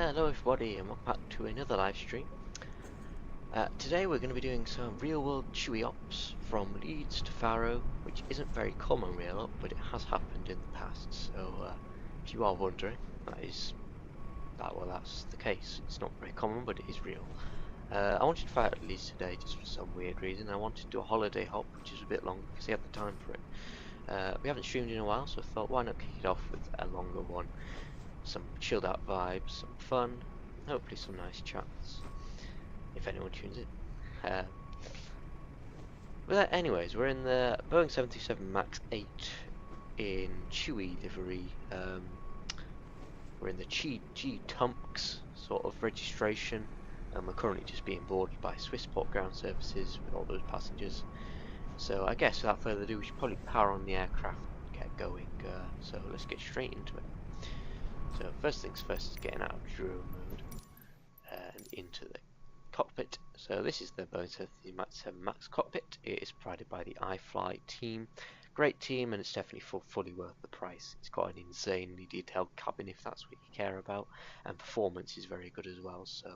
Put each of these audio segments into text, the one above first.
Hello everybody and welcome back to another live stream. Today we're going to be doing some real world TUI ops from Leeds to Faro, which isn't very common real op, but it has happened in the past, so if you are wondering, that's the case. It's not very common, but it is real. I wanted to fly out to Leeds today just for some weird reason. I wanted to do a holiday hop, which is a bit longer because I had the time for it. We haven't streamed in a while, so I thought why not kick it off with a longer one. Some chilled out vibes, some fun, hopefully some nice chats, if anyone tunes in. But anyways, we're in the Boeing 737 MAX 8 in TUI livery. We're in the G-Tunks sort of registration, and we're currently just being boarded by Swissport ground services with all those passengers. So I guess without further ado, we should probably power on the aircraft and get going. So let's get straight into it. So first things first is getting out of drone mode and into the cockpit. So this is the Boeing 737 MAX cockpit. It is provided by the iFly team. Great team, and it's definitely fully worth the price. It's got an insanely detailed cabin if that's what you care about, and performance is very good as well. So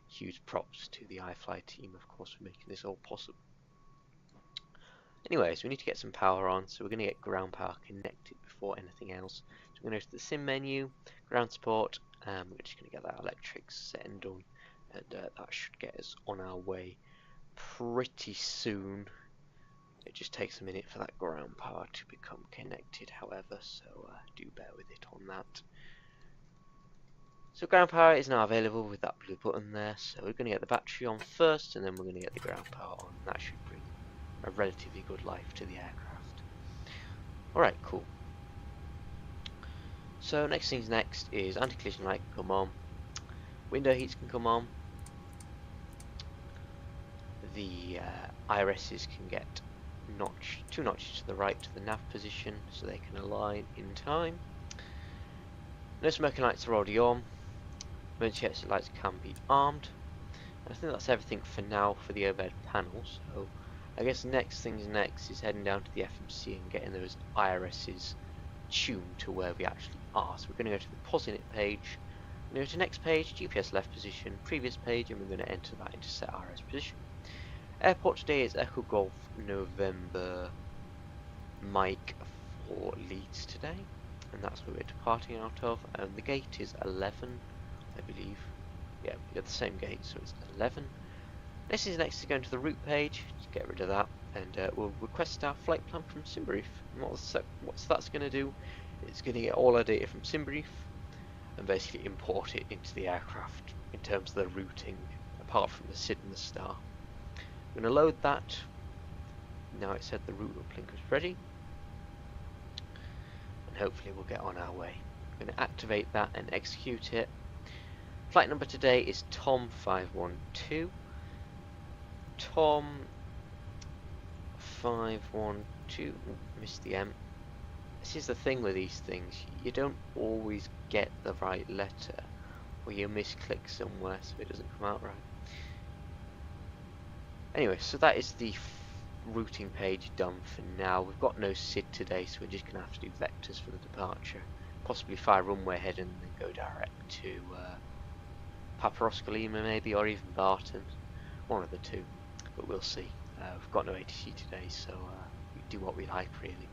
huge props to the iFly team, of course, for making this all possible. Anyways, we need to get some power on, so we're going to get ground power connected before anything else. So we're going to go to the sim menu, ground support, and we're just going to get that electrics set and done, and that should get us on our way pretty soon. It just takes a minute for that ground power to become connected, however, so do bear with it on that. So ground power is now available with that blue button there, so we're going to get the battery on first, and then we're going to get the ground power on. That should bring a relatively good life to the aircraft. Alright, cool. So next things next is anti-collision light can come on, window heats can come on, the IRSs can get two notches to the right to the nav position so they can align in time. No smoking lights are already on, emergency exit lights can be armed, and I think that's everything for now for the overhead panel. So I guess next things next is heading down to the FMC and getting those IRSs tuned to where we actually are. So we're going to go to the POS init page, we're going to go to next page, GPS left position, previous page, and we're going to enter that into set IRS position. Airport today is Echo Golf November Mike for Leeds today, and that's where we're departing out of, and the gate is 11, I believe. Yeah, we got the same gate, so it's 11. Next is going to the route page, to get rid of that, and we'll request our flight plan from SimBrief. And what's that's going to do, it's going to get all our data from SimBrief and basically import it into the aircraft in terms of the routing, apart from the SID and the star. I'm going to load that. Now it said the route uplink was ready, and hopefully we'll get on our way. I'm going to activate that and execute it. Flight number today is Tom512. Tom 512, missed the M. This is the thing with these things, you don't always get the right letter, or you misclick somewhere so it doesn't come out right. Anyway, so that is the routing page done for now. We've got no SID today, so we're just going to have to do vectors for the departure. Possibly fly runway ahead and then go direct to Paparosca Lima maybe, or even Barton. One of the two, but we'll see. We've got no ATC today, so we do what we like really.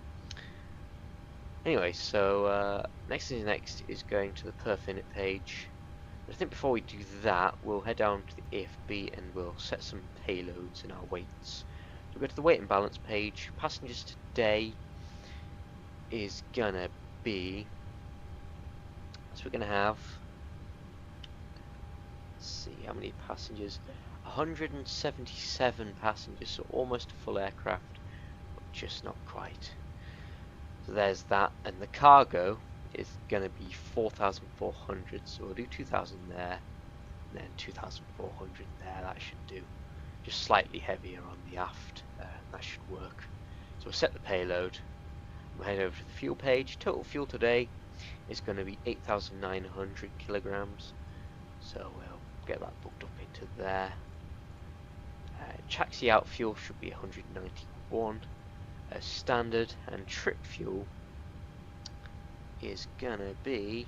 Anyway, so next is going to the perf init page. I think before we do that, we'll head down to the AFB and we'll set some payloads in our weights. So we'll go to the weight and balance page. Passengers today is gonna be, so we're gonna have, let's see how many passengers, 177 passengers, so almost a full aircraft, but just not quite. So there's that, and the cargo is going to be 4,400, so we'll do 2,000 there, and then 2,400 there. That should do. Just slightly heavier on the aft, that should work. So we'll set the payload, we'll head over to the fuel page. Total fuel today is going to be 8,900 kilograms, so we'll get that booked up into there. Taxi out fuel should be 191 as standard, and trip fuel is gonna be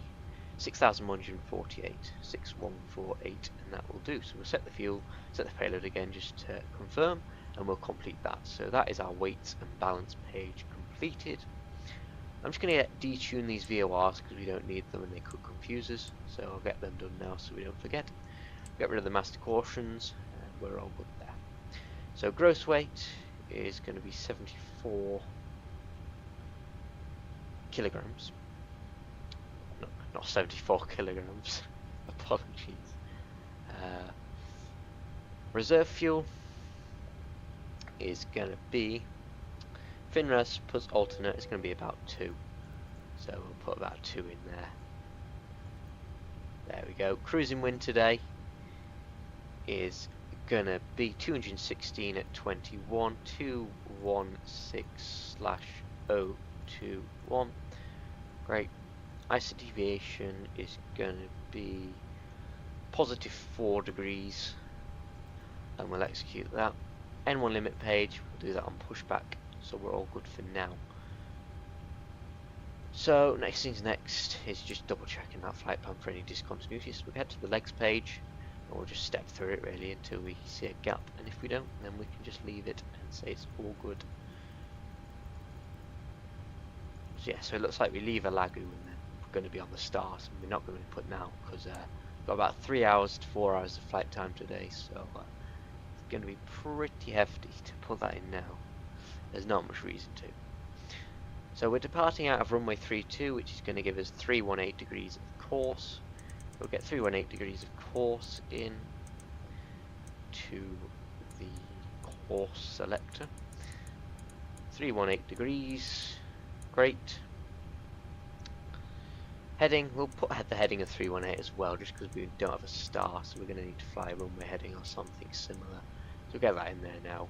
6148, 6148, and that will do. So we'll set the fuel, set the payload again just to confirm, and we'll complete that. So that is our weights and balance page completed. I'm just going to detune these VORs because we don't need them and they could confuse us. So I'll get them done now so we don't forget. Get rid of the master cautions, and we're all good there. So gross weight is going to be 74 kilograms. No, not 74 kilograms. Apologies. Reserve fuel is going to be FinRes plus alternate is going to be about 2. So we'll put about 2 in there. There we go. Cruising wind today is going to be 216 at 21, 216/021. Great. ISO deviation is going to be positive 4 degrees, and we'll execute that. N1 limit page, we'll do that on pushback, so we're all good for now. So next things next is just double checking that flight plan for any discontinuities. So we'll head to the legs page and we'll just step through it really until we see a gap, and if we don't, then we can just leave it and say it's all good. So yeah, so it looks like we leave a Lagu and then we're going to be on the stars, and we're not going to put now because we've got about 3 hours to 4 hours of flight time today, so it's going to be pretty hefty to put that in now. There's not much reason to. So we're departing out of runway 32, which is going to give us 318 degrees of course. We'll get 318 degrees of course in to the course selector. 318 degrees, great. Heading, we'll put the heading of 318 as well, just because we don't have a star, so we're going to need to fly runway heading or something similar. So we'll get that in there now.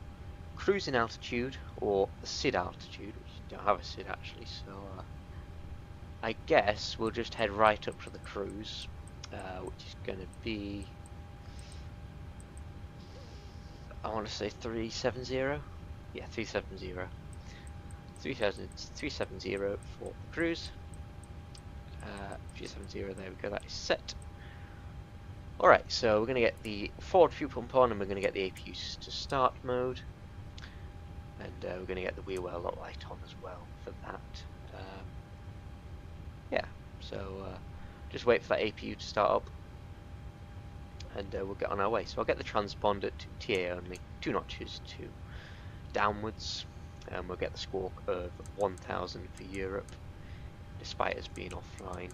Cruising altitude, or the SID altitude, which you don't have a SID actually, so I guess we'll just head right up to the cruise, which is going to be, I want to say 370, yeah, 370, 370 for the cruise, 370, there we go, that is set. Alright, so we're going to get the forward fuel pump on, and we're going to get the APUs to start mode. And we're going to get the wheel well lock light on as well for that. Yeah, so just wait for that APU to start up, and we'll get on our way. So I'll get the transponder to TA only, 2 notches to downwards, and we'll get the squawk of 1000 for Europe, despite us being offline.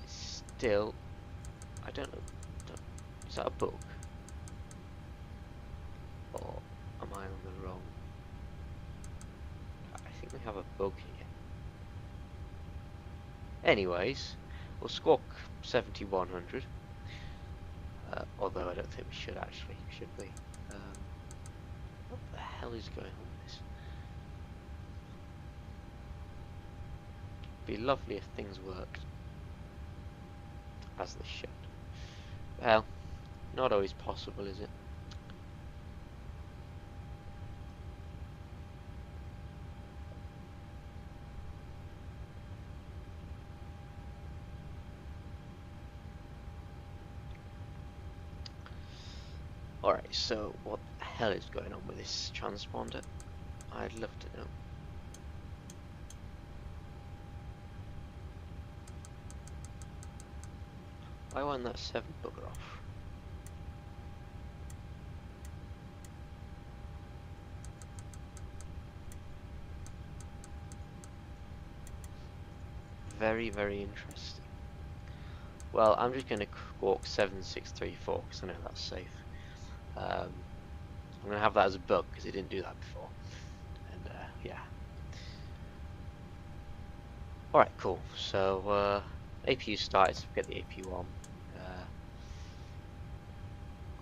It's still, I don't know, is that a bug? Or am I on the wrong? I think we have a bug here. Anyways, we'll squawk 7100. Although I don't think we should actually, should we? What the hell is going on with this? It'd be lovely if things worked as they should. Well, not always possible, is it? Alright, so what the hell is going on with this transponder? I'd love to know. Why won't that 7 bugger off? Very, very interesting. Well, I'm just going to squawk 7634 because I know that's safe. I'm going to have that as a bug because it didn't do that before. And yeah. Alright, cool. So APU started, so get the APU on.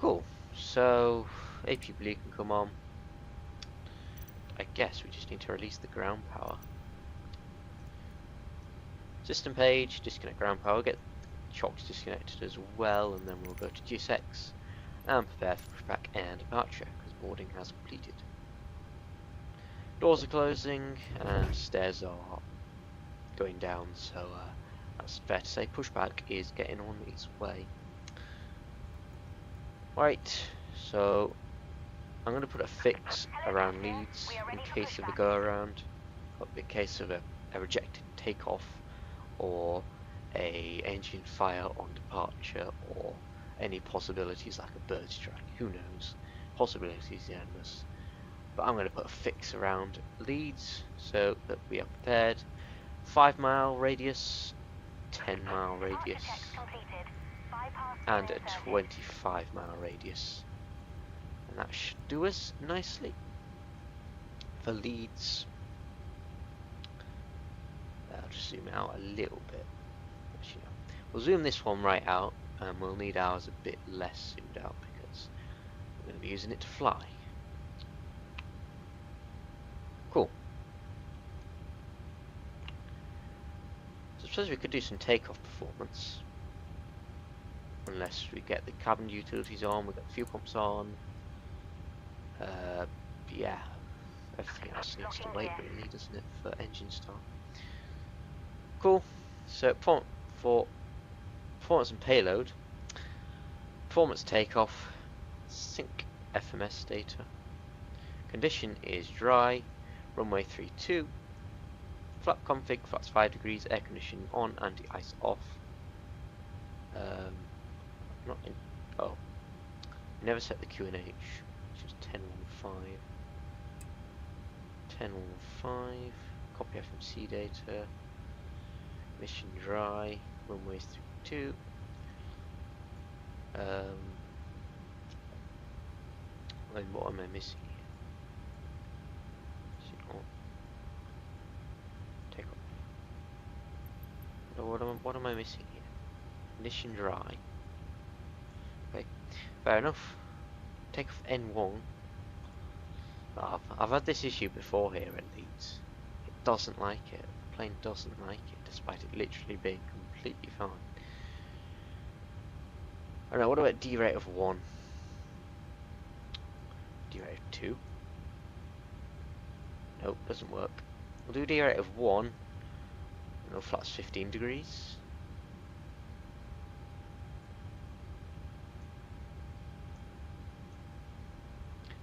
Cool. So APU blue can come on. I guess we just need to release the ground power. System page, disconnect ground power, get chocks disconnected as well, and then we'll go to GSX and prepare for pushback and departure because boarding has completed. Doors are closing and stairs are going down, so that's fair to say. Pushback is getting on its way. Right, so I'm going to put a fix around Leeds in case of a go around, in case of a rejected takeoff, or a engine fire on departure, or any possibilities like a bird strike. Who knows? Possibilities are endless. But I'm going to put a fix around Leeds so that we are prepared. 5-mile radius, 10-mile radius, and a 25-mile radius. And that should do us nicely for Leeds. I'll just zoom out a little bit. Actually, we'll zoom this one right out, and we'll need ours a bit less zoomed out because we're going to be using it to fly. Cool. So I suppose we could do some takeoff performance. Unless we get the cabin utilities on, we've got the fuel pumps on. Yeah, everything else needs to wait really, doesn't it, for engine start. Cool. So for performance and payload, performance takeoff, sync FMS data. Condition is dry, runway 32, flap config, flaps 5 degrees, air conditioning on, anti-ice off. Not in, oh, never set the QNH, which is 1015. 1015, copy FMC data, mission dry, runways 32. And what am I missing here? Take off. What am I missing here? Condition dry. Okay, fair enough. Take off N1. I've had this issue before here at Leeds. It doesn't like it. The plane doesn't like it, despite it literally being completely fine. I don't know, what about D rate of 1? D rate of 2? Nope, doesn't work. We'll do D rate of 1. No, flaps 15 degrees.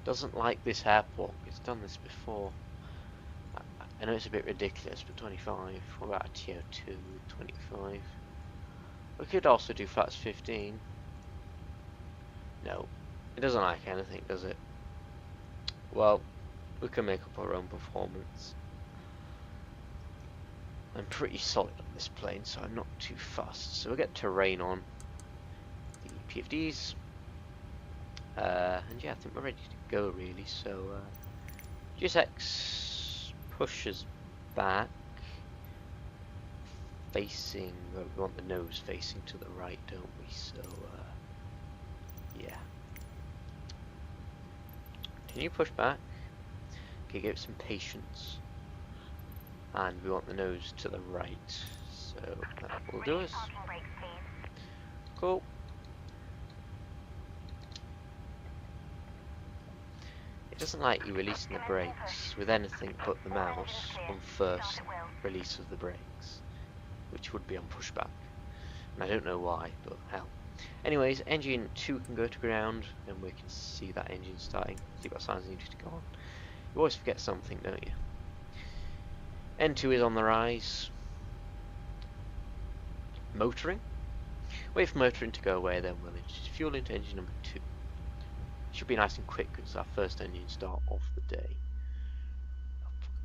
Doesn't like this airport. It's done this before. I know it's a bit ridiculous, but 25. What about a tier 2 with 25? We could also do flaps 15. No, it doesn't like anything, does it? Well, we can make up our own performance. I'm pretty solid on this plane, so I'm not too fussed. So we'll get terrain on the PFDs. And yeah, I think we're ready to go really. So GSX pushes back, facing, well, we want the nose facing to the right, don't we? So yeah. Can you push back? Okay, give it some patience. And we want the nose to the right. So that will do us. Cool. It doesn't like you releasing the brakes with anything but the mouse on first release of the brakes, which would be on pushback. And I don't know why, but hell. Anyways, engine 2 can go to ground, and we can see that engine starting. See what signs needed to go on. You always forget something, don't you? N2 is on the rise. Motoring. Wait for motoring to go away, then we'll introduce fuel into engine number 2. Should be nice and quick because it's our first engine start of the day.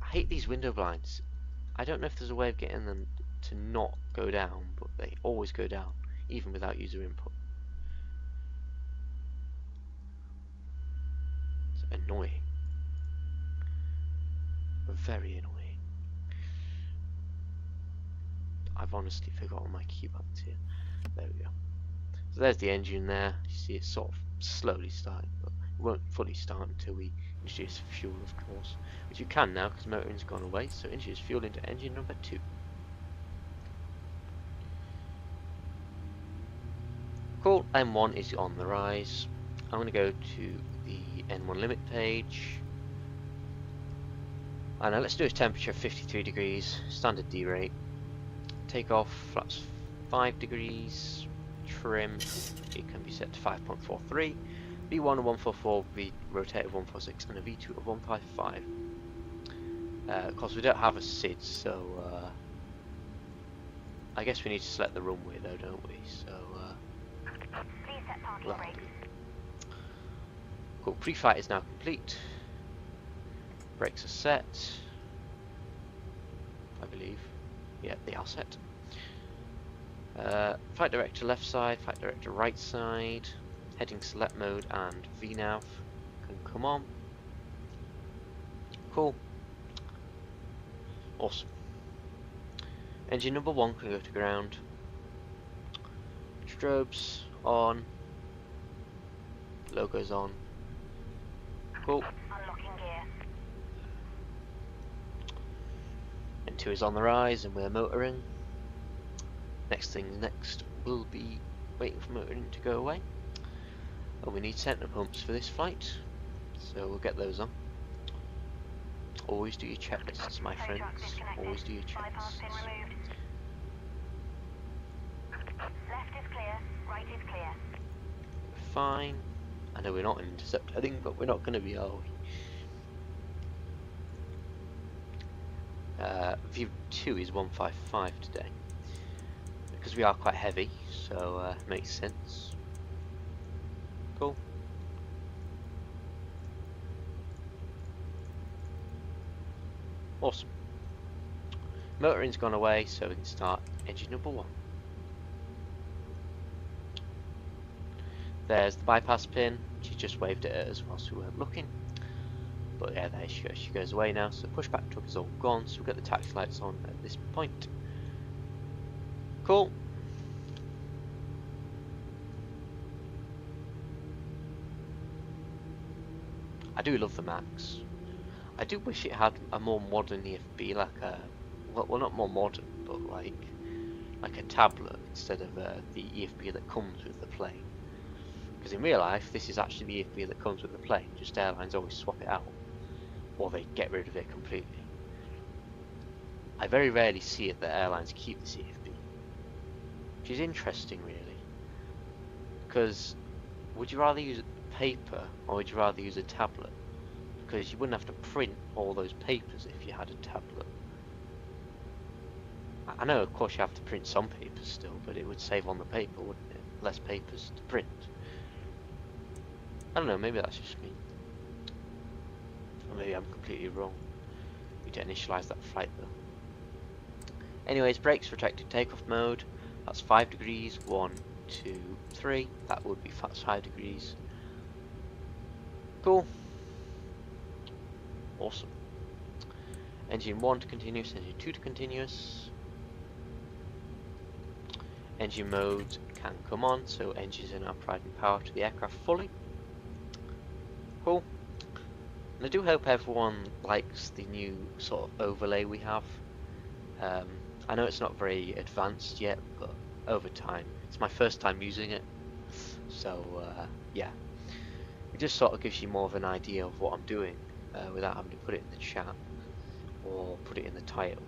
I hate these window blinds. I don't know if there's a way of getting them to not go down, but they always go down, even without user input. It's annoying. Very annoying. I've honestly forgotten my key buttons here. There we go. So there's the engine there. You see it's sort of slowly starting, but it won't fully start until we introduce fuel, of course. Which you can now because motoring's gone away. So introduce fuel into engine number 2. Cool. M1 is on the rise. I'm going to go to the N1 limit page. And now let's do a temperature of 53 degrees, standard D rate. take off flaps 5 degrees, trim, it can be set to 5.43, V1 of 144, V rotate of 146, and a V2 of 155. Of course we don't have a SID, so I guess we need to select the runway though, don't we? So well, cool, pre-flight is now complete. Brakes are set, I believe. Yeah, they are set. Flight director left side, flight director right side, heading select mode and VNav can come on. Cool. Awesome. Engine number 1 can go to ground. Strobes on. Logos on. Cool. Unlocking gear. N2 is on the rise and we're motoring. Next will be waiting for motoring to go away. And we need center pumps for this flight, so we'll get those on. Always do your checklists, my friends. Always do your checklists. Left is clear, right is clear. Fine. I know we're not in intercept heading, but we're not going to be, are we? View 2 is 155 today. Because we are quite heavy, so makes sense. Cool. Awesome. Motoring's gone away, so we can start engine number 1. There's the bypass pin. She just waved at us whilst we weren't looking. But yeah, there she goes. She goes away now. So pushback truck is all gone. So we'll get the taxi lights on at this point. Cool. I do love the Max. I do wish it had a more modern EFB, like a well, not more modern, but like a tablet instead of the EFB that comes with the plane. Because in real life, this is actually the EFB that comes with the plane. Just airlines always swap it out, or they get rid of it completely. I very rarely see it that airlines keep this EFB, which is interesting, really. Because would you rather use paper or would you rather use a tablet? Because you wouldn't have to print all those papers if you had a tablet. I know, of course, you have to print some papers still, but it would save on the paper, wouldn't it? Less papers to print. I don't know, maybe that's just me. Or maybe I'm completely wrong. We didn't initialize that flight though. Anyways, brakes protected takeoff mode. That's 5 degrees. 1, 2, 3. That would be 5 degrees. Cool. Awesome. Engine 1 to continuous, engine 2 to continuous. Engine mode can come on, so engines are now providing power to the aircraft fully. Cool. And I do hope everyone likes the new sort of overlay we have. I know it's not very advanced yet, but over time, it's my first time using it, so yeah, it just sort of gives you more of an idea of what I'm doing without having to put it in the chat or put it in the title.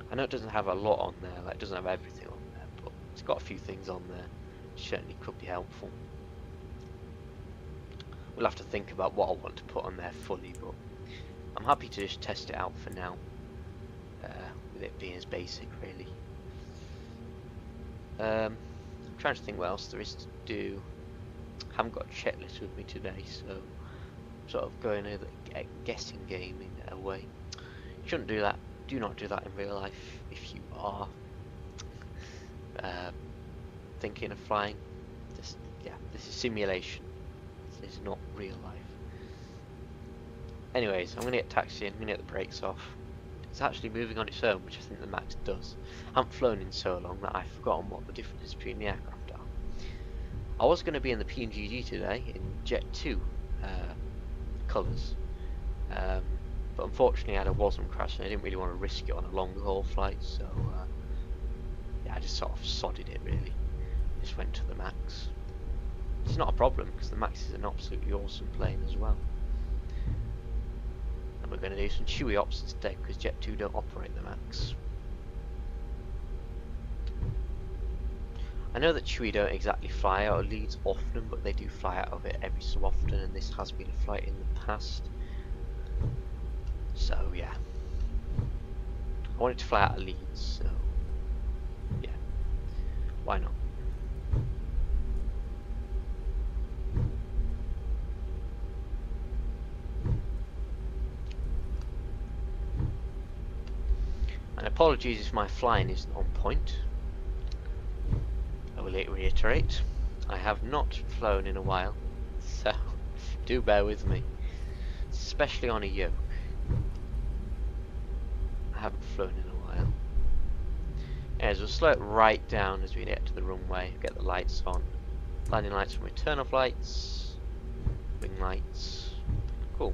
I know it doesn't have a lot on there, like it doesn't have everything on there, but it's got a few things on there which certainly could be helpful. We'll have to think about what I want to put on there fully, but I'm happy to just test it out for now, with it being as basic, really. I'm trying to think what else there is to do. I haven't got a checklist with me today, so I'm sort of going over the guessing game in a way. You shouldn't do that. Do not do that in real life if you are thinking of flying. Yeah, this is simulation. This is not real life. Anyways, I'm going to get taxiing, I'm going to get the brakes off. It's actually moving on its own, which I think the Max does. I haven't flown in so long that I've forgotten what the differences between the aircraft are. I was going to be in the PNGG today in Jet 2 colours, but unfortunately I had a WASM crash and I didn't really want to risk it on a long haul flight, so yeah, I just sort of sodded it really. Just went to the Max. It's not a problem because the Max is an absolutely awesome plane as well. And we're going to do some TUI ops today because Jet 2 don't operate the Max. I know that TUI don't exactly fly out of Leeds often, but they do fly out of it every so often, and this has been a flight in the past. So yeah, I wanted to fly out of Leeds, so yeah, why not? And apologies if my flying isn't on point. I will reiterate, I have not flown in a while, so do bear with me, especially on a yoke. I haven't flown in a while. As we'll slow it right down as we get to the runway, get the lights on. Landing lights from return off lights, wing lights, cool.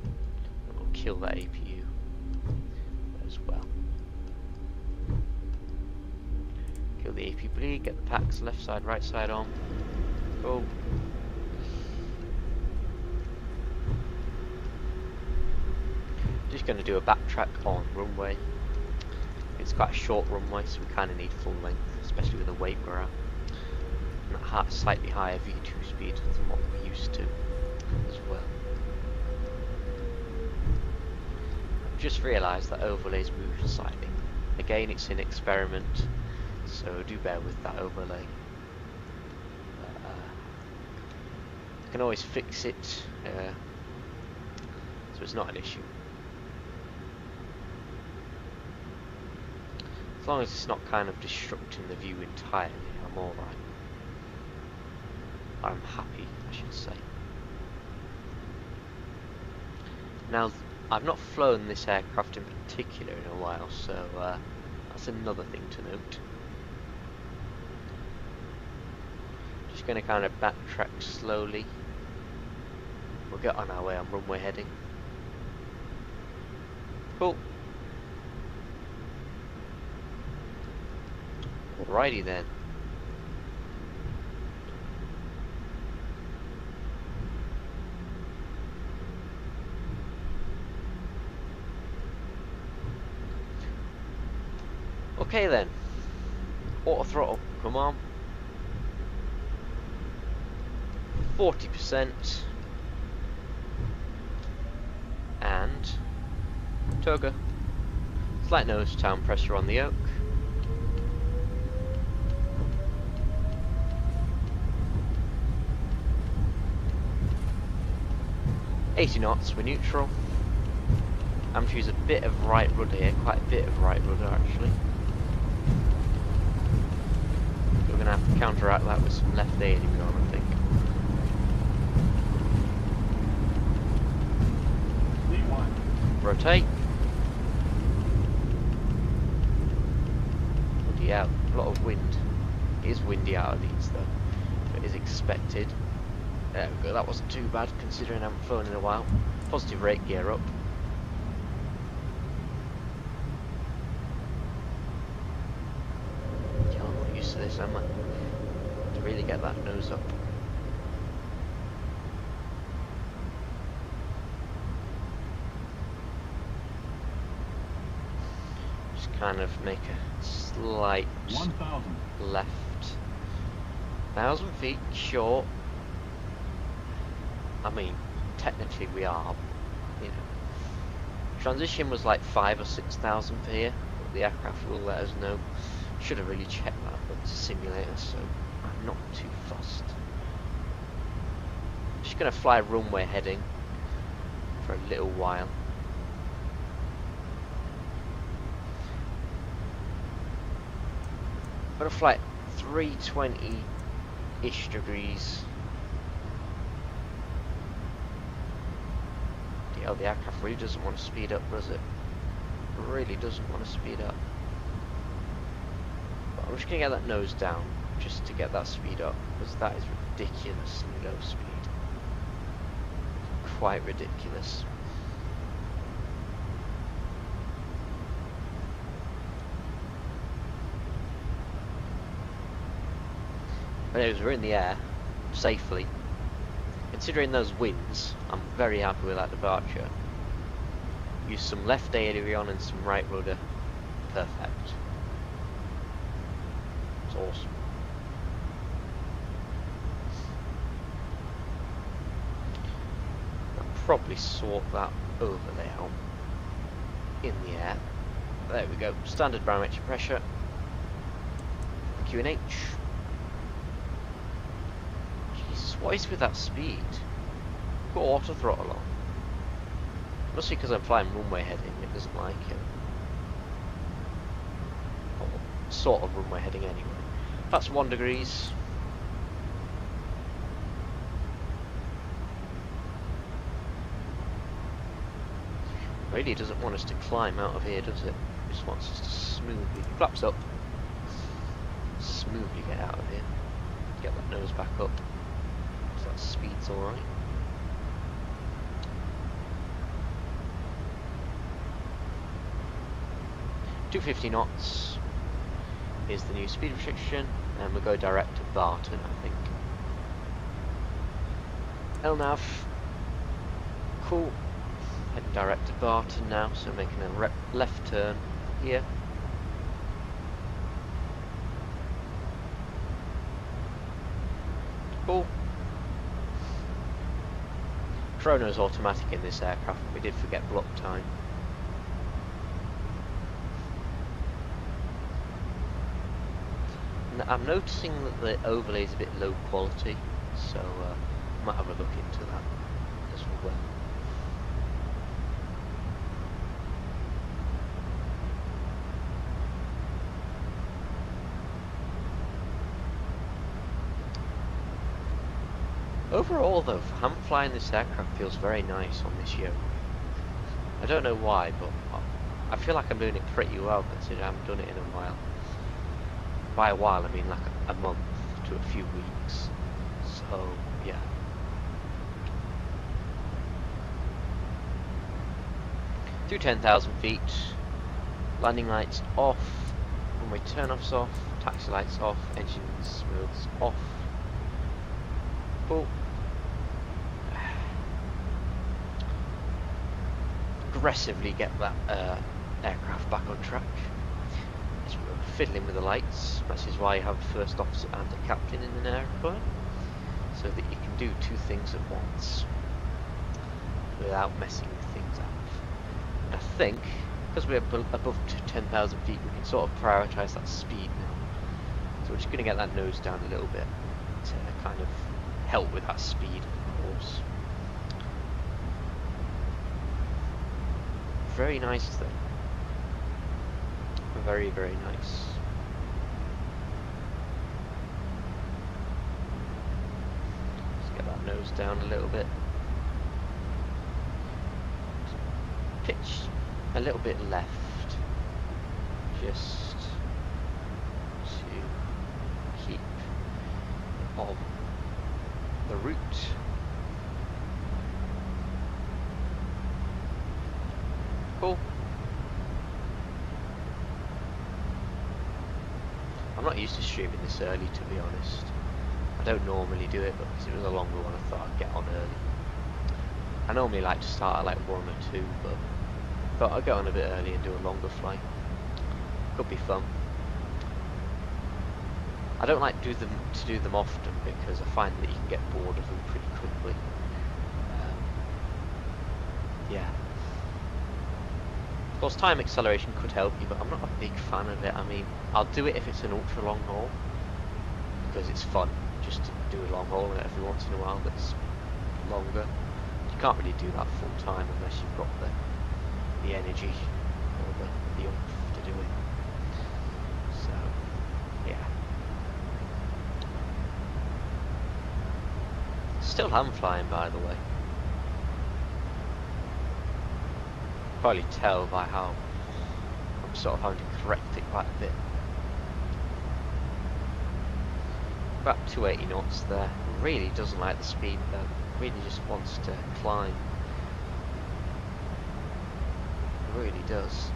And we'll kill that APU as well. Kill the APU bleed, get the packs left side, right side on. Cool. Just going to do a backtrack on runway. It's quite a short runway, so we kind of need full length, especially with the weight we're at. And that slightly higher V2 speed than what we're used to as well. I've just realised that overlays moved slightly. Again, it's an experiment, so do bear with that overlay. I can always fix it, so it's not an issue. As long as it's not kind of disrupting the view entirely, I'm alright. I'm happy, I should say. Now, I've not flown this aircraft in particular in a while, so that's another thing to note. Just going to kind of backtrack slowly. We'll get on our way on runway heading. Cool. Alrighty then. Okay then. Auto throttle, come on. 40%. And Toga. Slight nose down pressure on the yoke. $80 knots, we're neutral. I'm going to use a bit of right rudder here, quite a bit of right rudder actually. We're going to have to counteract that with some left aileron, I think. Rotate. Bloody hell, a lot of wind. It is windy out of Leeds though, but it is expected. There we go, that wasn't too bad considering I haven't flown in a while. Positive rate gear up. Yeah, I'm not used to this, am I? To really get that nose up. Just kind of make a slight 1,000 left. 1,000 feet short. I mean, technically we are, you know. Transition was like 5,000 or 6,000 for here, but the aircraft will let us know. Should have really checked that, but it's a simulator, so I'm not too fussed. Just gonna fly runway heading for a little while. I'm gonna fly 320-ish degrees. Oh, the aircraft really doesn't want to speed up, does it? It really doesn't want to speed up. But I'm just going to get that nose down, just to get that speed up, because that is ridiculously low speed. Quite ridiculous. But anyways, we're in the air, safely. Considering those winds, I'm very happy with that departure. Use some left aileron and some right rudder. Perfect. It's awesome. I'll probably sort that overlay out in the air. There we go. Standard barometric pressure. QNH. Jesus, what is with that speed? Got auto throttle on. Must be because I'm flying runway heading, it doesn't like it. Or sort of runway heading anyway. That's 1 degrees. Really doesn't want us to climb out of here, does it? Just wants us to smoothly, flaps up, smoothly get out of here. Get that nose back up, so that speed's alright. .250 knots is the new speed restriction, and we'll go direct to Barton, I think. LNAV, cool. Heading direct to Barton now, so making a left turn here. Cool. Chrono's automatic in this aircraft, we did forget block time. And I'm noticing that the overlay is a bit low quality, so I might have a look into that as well. Overall though, hand flying this aircraft feels very nice on this yoke. I don't know why, but I feel like I'm doing it pretty well considering I haven't done it in a while. By a while I mean like a month to a few weeks. So yeah. Through 10,000 feet, landing lights off, runway turn-offs off, taxi lights off, engine smooths off. Cool. Aggressively get that aircraft back on track. As we were fiddling with the lights, this is why you have a first officer and a captain in an airplane, so that you can do 2 things at once without messing things up. And I think because we're above 10,000 feet, we can sort of prioritise that speed now. So we're just going to get that nose down a little bit to kind of help with that speed, of course. Very nice though. Very, very nice. Just get that nose down a little bit. Pitch a little bit left. Just to keep on the route. Cool. I'm not used to streaming this early, to be honest. I don't normally do it, but because it was a longer one, I thought I'd get on early. I normally like to start at like 1 or 2, but I thought I'd get on a bit early and do a longer flight. Could be fun. I don't like to do them often because I find that you can get bored of them pretty quickly. Yeah. Of course, time acceleration could help you, but I'm not a big fan of it. I mean, I'll do it if it's an ultra long haul because it's fun just to do a long haul every once in a while that's longer. You can't really do that full time unless you've got the energy or the oomph to do it. So, yeah. Still hand flying, by the way. Probably tell by how I'm sort of having to correct it quite a bit. About 280 knots there. Really doesn't like the speed though. Really just wants to climb. It really does.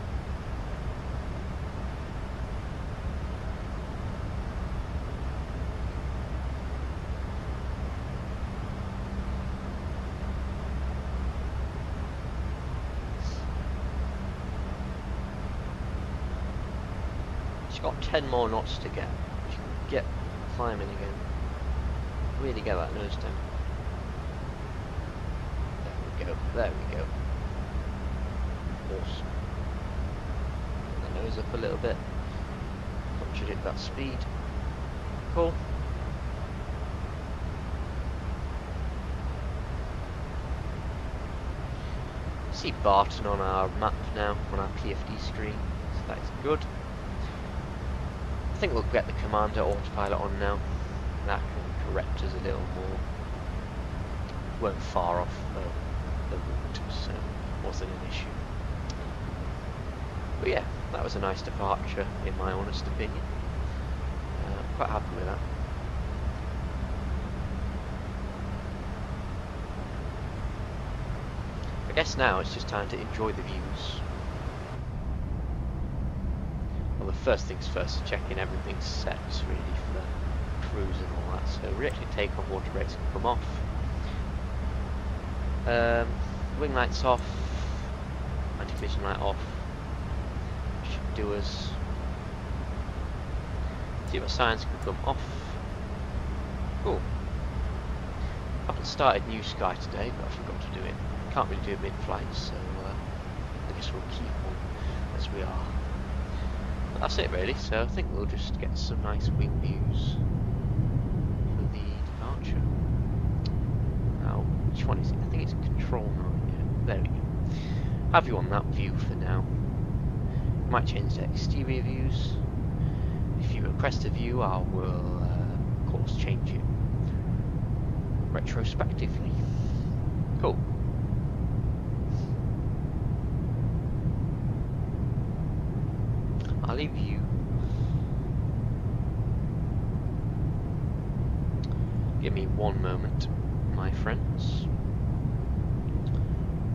Got 10 more knots to get, which get climbing again. Really get that nose down. There we go. There we go. Awesome. Get the nose up a little bit. Once you hit that speed. Cool. See Barton on our map now, on our PFD screen, so that's good. I think we'll get the Commander autopilot on now. That can correct us a little more. Weren't far off the route, so it wasn't an issue. But yeah, that was a nice departure, in my honest opinion. Quite happy with that. I guess now it's just time to enjoy the views. Well, the first things first, checking everything's set really for cruise and all that. So reactive take-on water brakes can come off. Wing lights off. Anti-collision light off. Should do us. Zero signs can come off. Cool. I haven't started New Sky today, but I forgot to do it. Can't really do it mid-flight, so I guess we'll keep on as we are. But that's it really, so I think we'll just get some nice wing views for the departure. Now, which one is it? I think it's Control 9, yeah. There we go. Have you on that view for now. Might change to exterior views. If you request a view, I will, of course, change it retrospectively. Cool. I'll leave you. Give me one moment, my friends.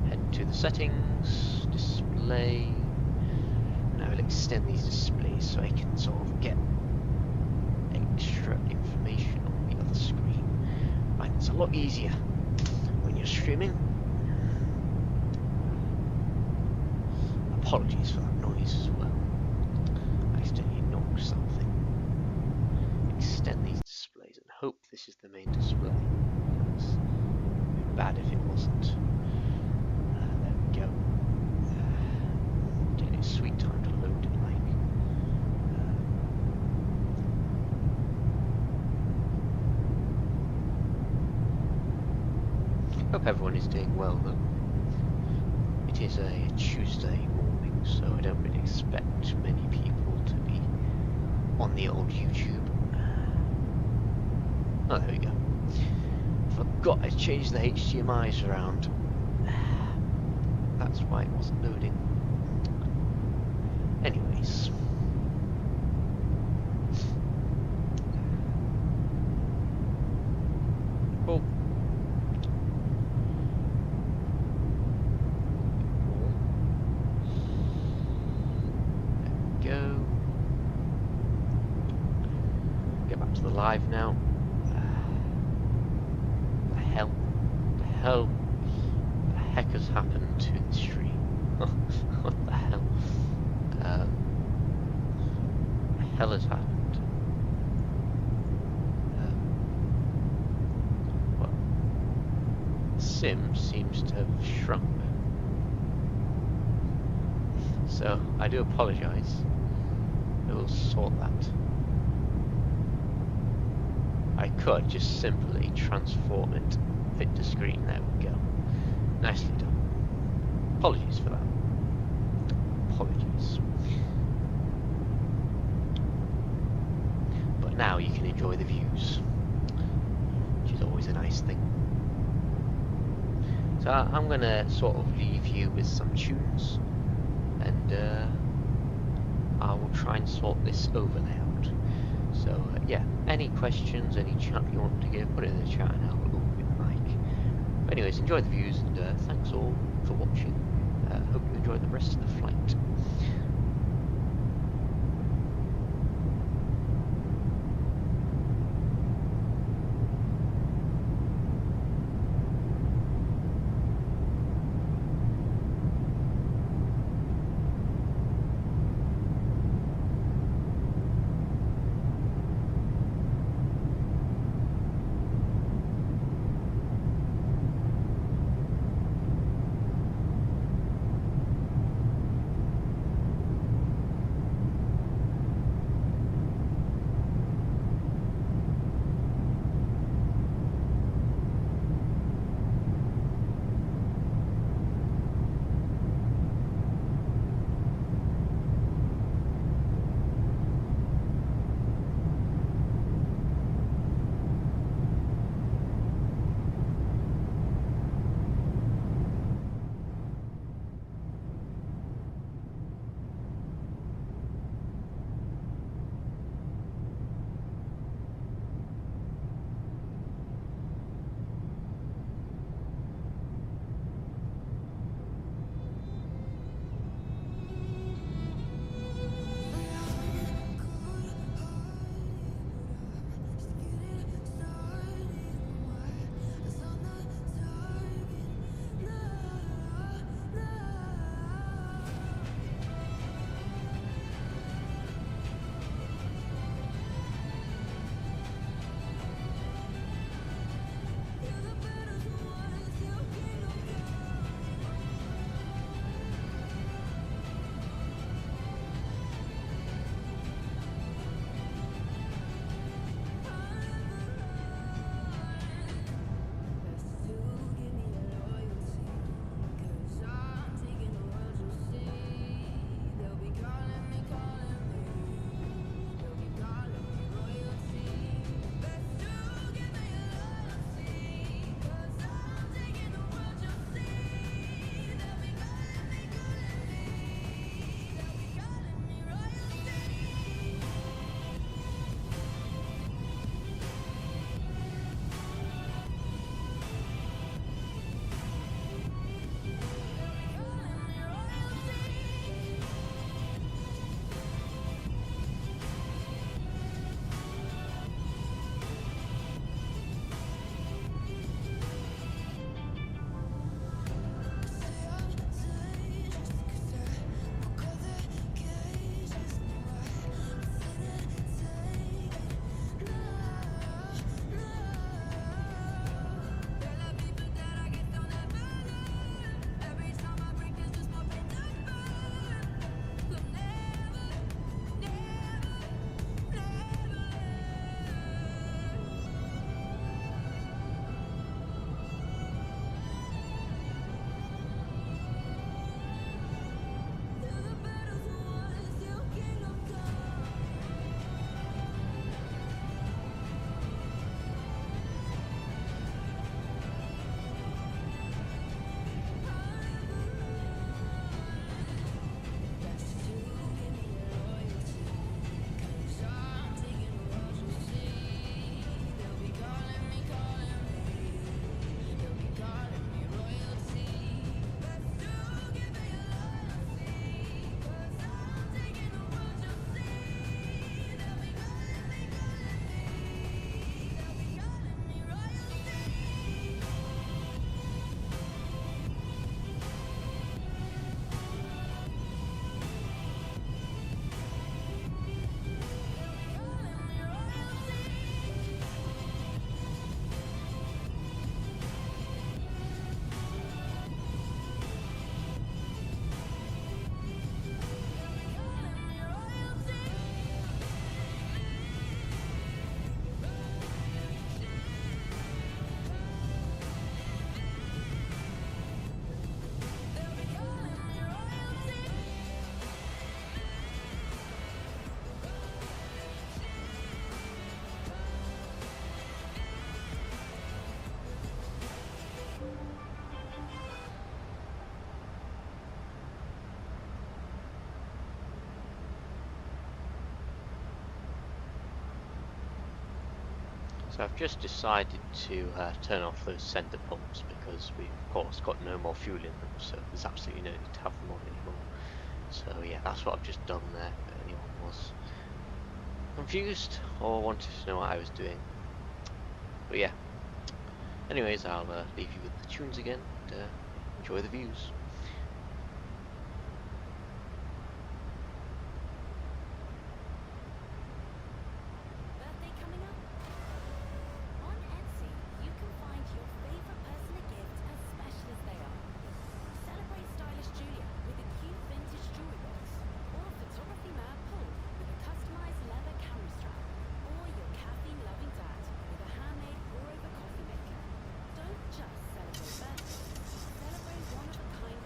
Head to the settings, display. Now we'll extend these displays so I can sort of get extra information on the other screen. Right, it's a lot easier when you're streaming. Apologies for that noise as well. I accidentally knocked something. Extend these displays and hope this is the main display. It's bad if it wasn't. There we go. Taking its sweet time to load it like. Hope everyone is doing well though. It is a Tuesday morning, so I don't really expect many people to be on the old YouTube. Oh, there we go. Forgot I changed the HDMIs around. That's why it wasn't loading. Anyways. Cool. There we go. Get back to the live now. The heck has happened to the stream? What the hell? The hell has happened? Well, Sim seems to have shrunk. So I do apologise. I will sort that. I could just simply transform it. Fit to screen, there we go. Nicely done. Apologies for that. Apologies. But now you can enjoy the views, which is always a nice thing. So I'm going to sort of leave you with some tunes, and I will try and sort this overlay out. So yeah, any questions, any chat you want to give, put it in the chat and I'll look at the mic. But anyways, enjoy the views, and thanks all for watching. Hope you enjoy the rest of the flight. So I've just decided to turn off those sender pumps because we've of course got no more fuel in them, so there's absolutely no need to have them on anymore. So yeah, that's what I've just done there, if anyone was confused or wanted to know what I was doing. But yeah, anyways, I'll leave you with the tunes again and enjoy the views. Birthday coming up? On Etsy, you can find your favorite person a gift as special as they are. Celebrate stylish Julia with a cute vintage jewelry box, or photography mad Paul with a customized leather camera strap, or your caffeine-loving dad with a handmade pour-over coffee maker. Don't just celebrate birthdays, celebrate one-of-a-kind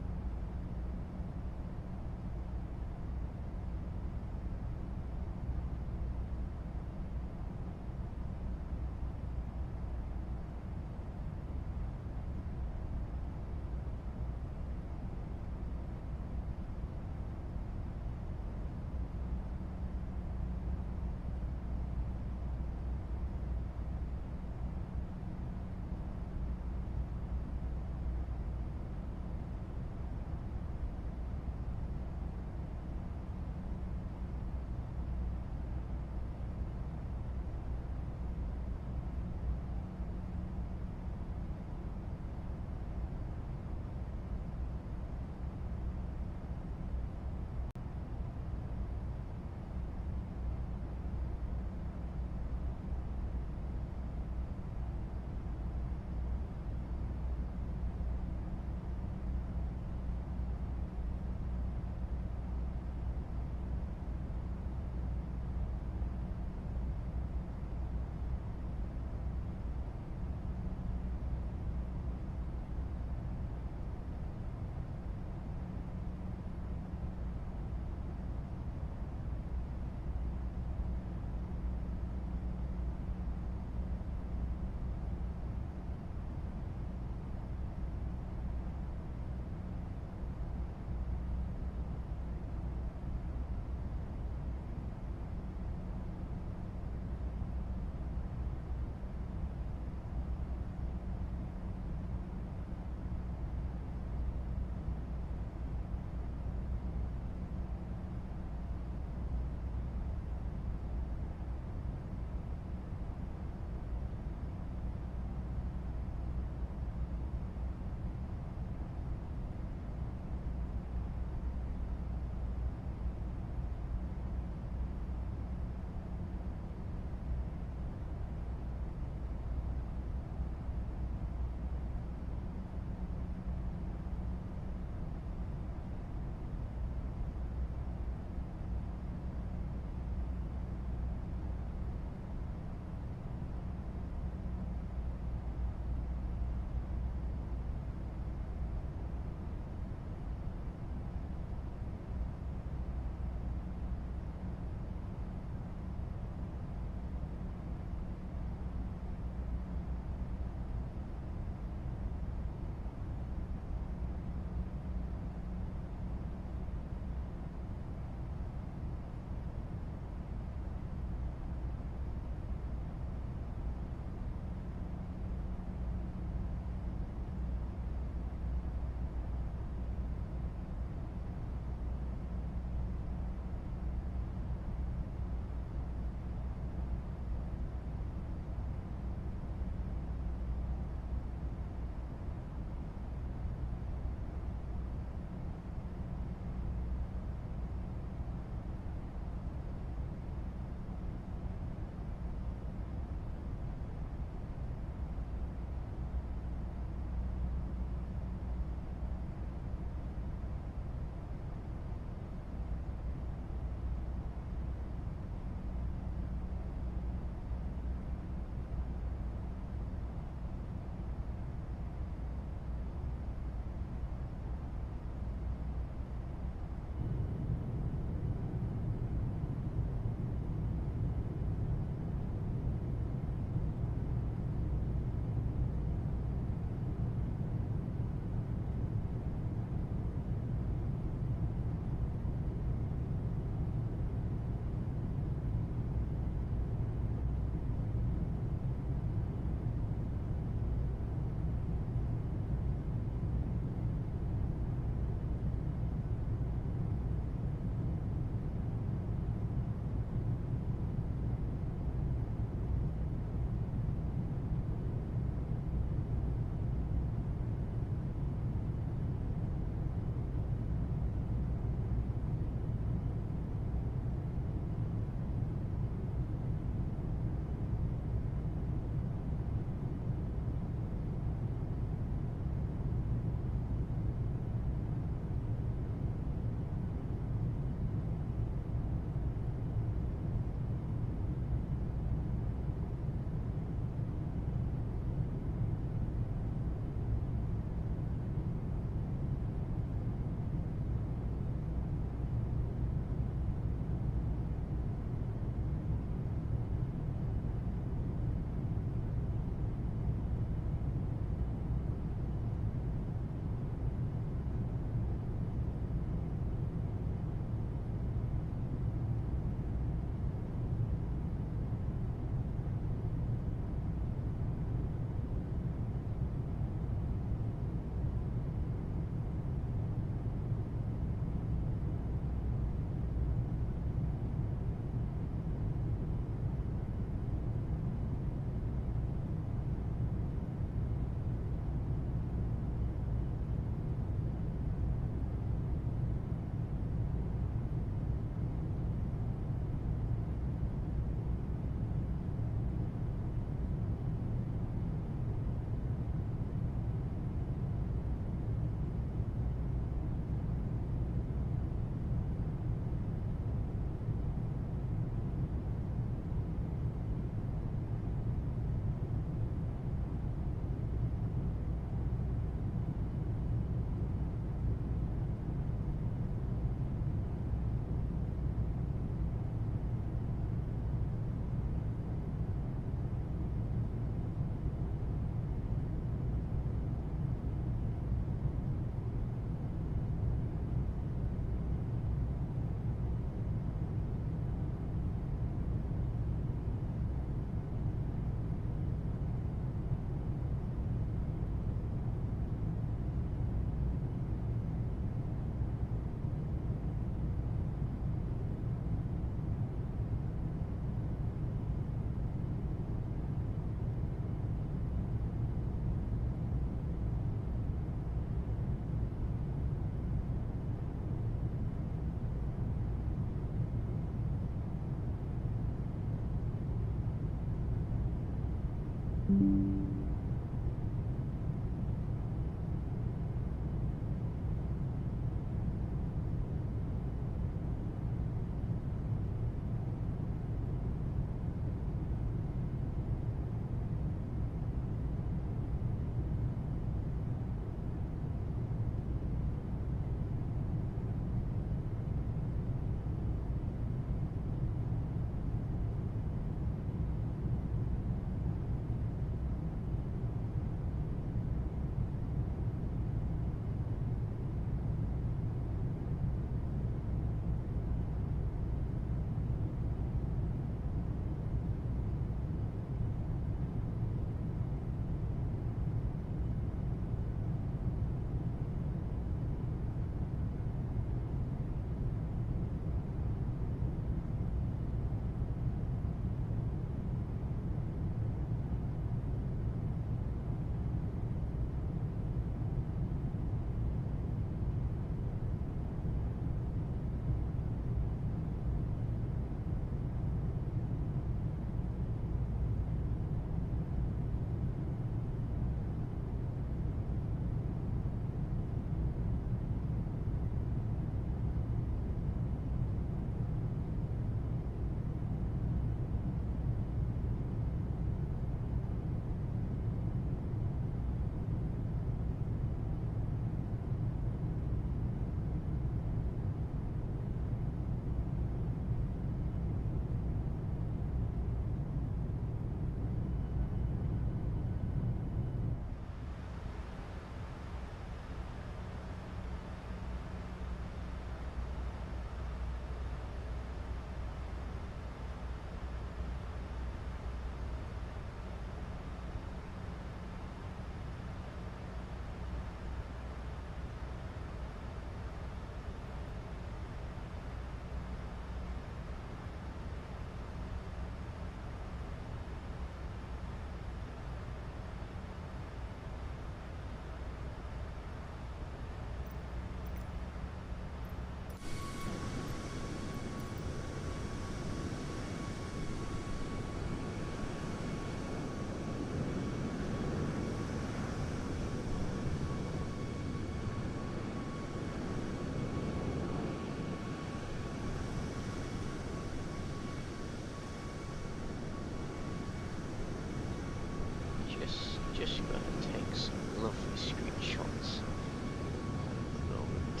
Just going to take some lovely screenshots at the moment.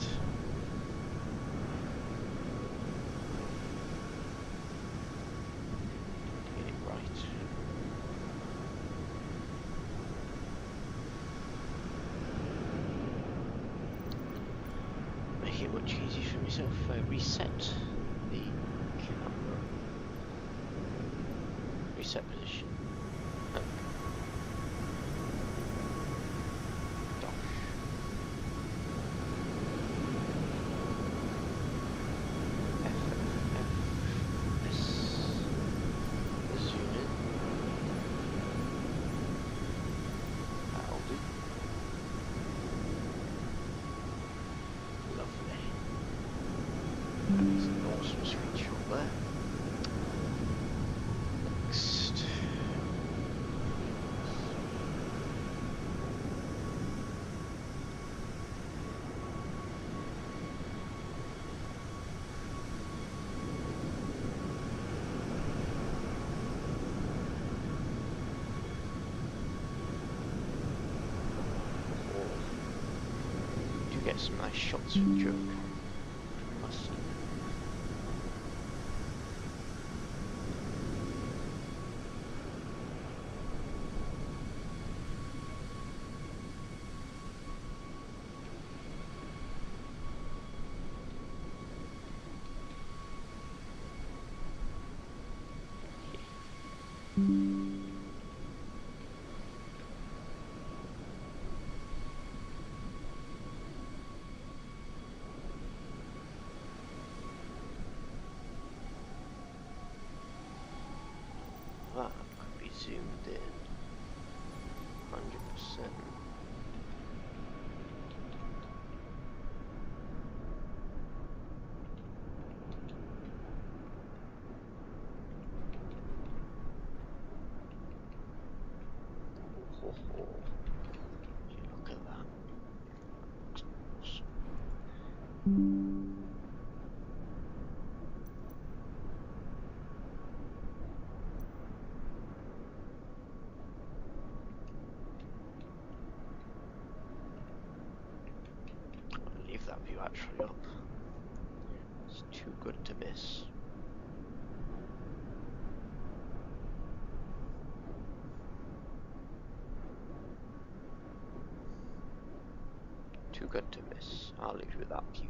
Get it right. Make it much easier for myself. Reset the camera. Reset position. Okay. Get some nice shots with the drone. Must. That could be zoomed in 100%. you look at that. That's awesome. I'll leave that view actually up. It's too good to miss. Too good to miss. I'll leave you with that view.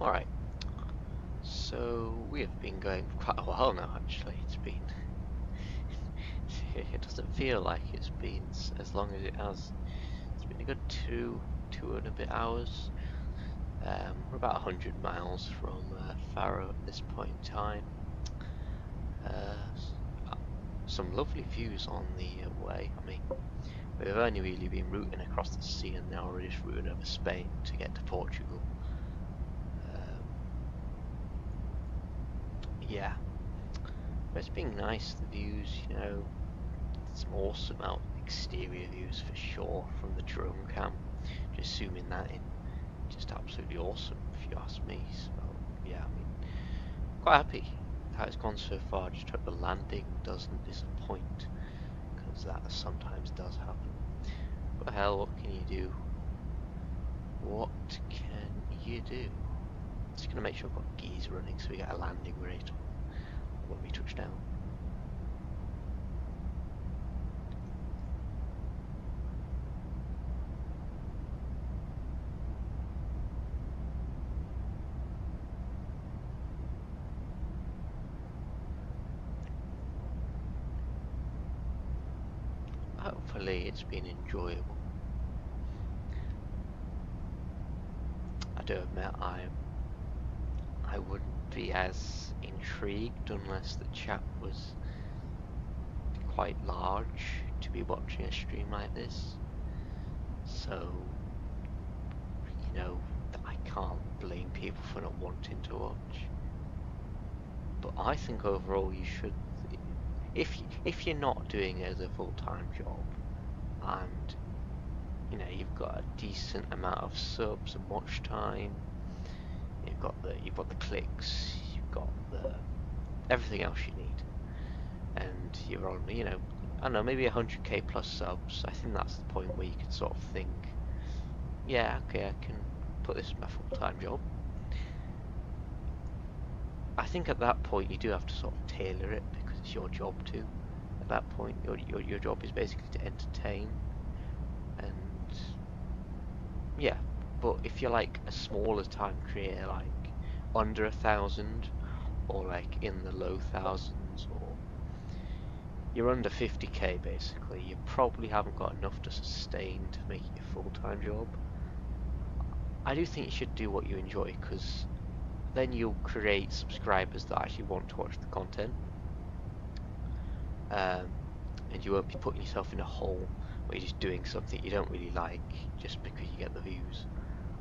Alright, so we have been going for quite a while now actually. It's been it doesn't feel like it's been as long as it has. It's been a good two and a bit hours. We're about 100 miles from Faro at this point in time. Some lovely views on the way. I mean, we've only really been routing across the sea, and now we're just routing over Spain to get to Portugal. Yeah, but it's been nice, the views, you know, some awesome out exterior views for sure from the drone cam. Just zooming that in, just absolutely awesome if you ask me. So yeah, I mean, quite happy how it's gone so far. Just hope the landing doesn't disappoint, because that sometimes does happen. But hell, what can you do? What can you do? Just gonna make sure I've got gears running so we get a landing rate when we touch down. Hopefully it's been enjoyable. I do admit I wouldn't be as intrigued unless the chat was quite large to be watching a stream like this. So, you know, I can't blame people for not wanting to watch. But I think overall you should, if you're not doing it as a full-time job, and you know you've got a decent amount of subs and watch time, you've got the clicks, you've got the everything else you need, and you're on, you know, I don't know, maybe 100k plus subs. I think that's the point where you can sort of think, yeah, okay, I can put this as my full-time job. I think at that point you do have to sort of tailor it, because it's your job too. At that point, your job is basically to entertain, and yeah. But if you're like a smaller time creator, like under 1,000, or like in the low thousands, or you're under 50k basically, you probably haven't got enough to sustain to make it your full-time job. I do think you should do what you enjoy, because then you'll create subscribers that actually want to watch the content, and you won't be putting yourself in a hole where you're just doing something you don't really like just because you get the views.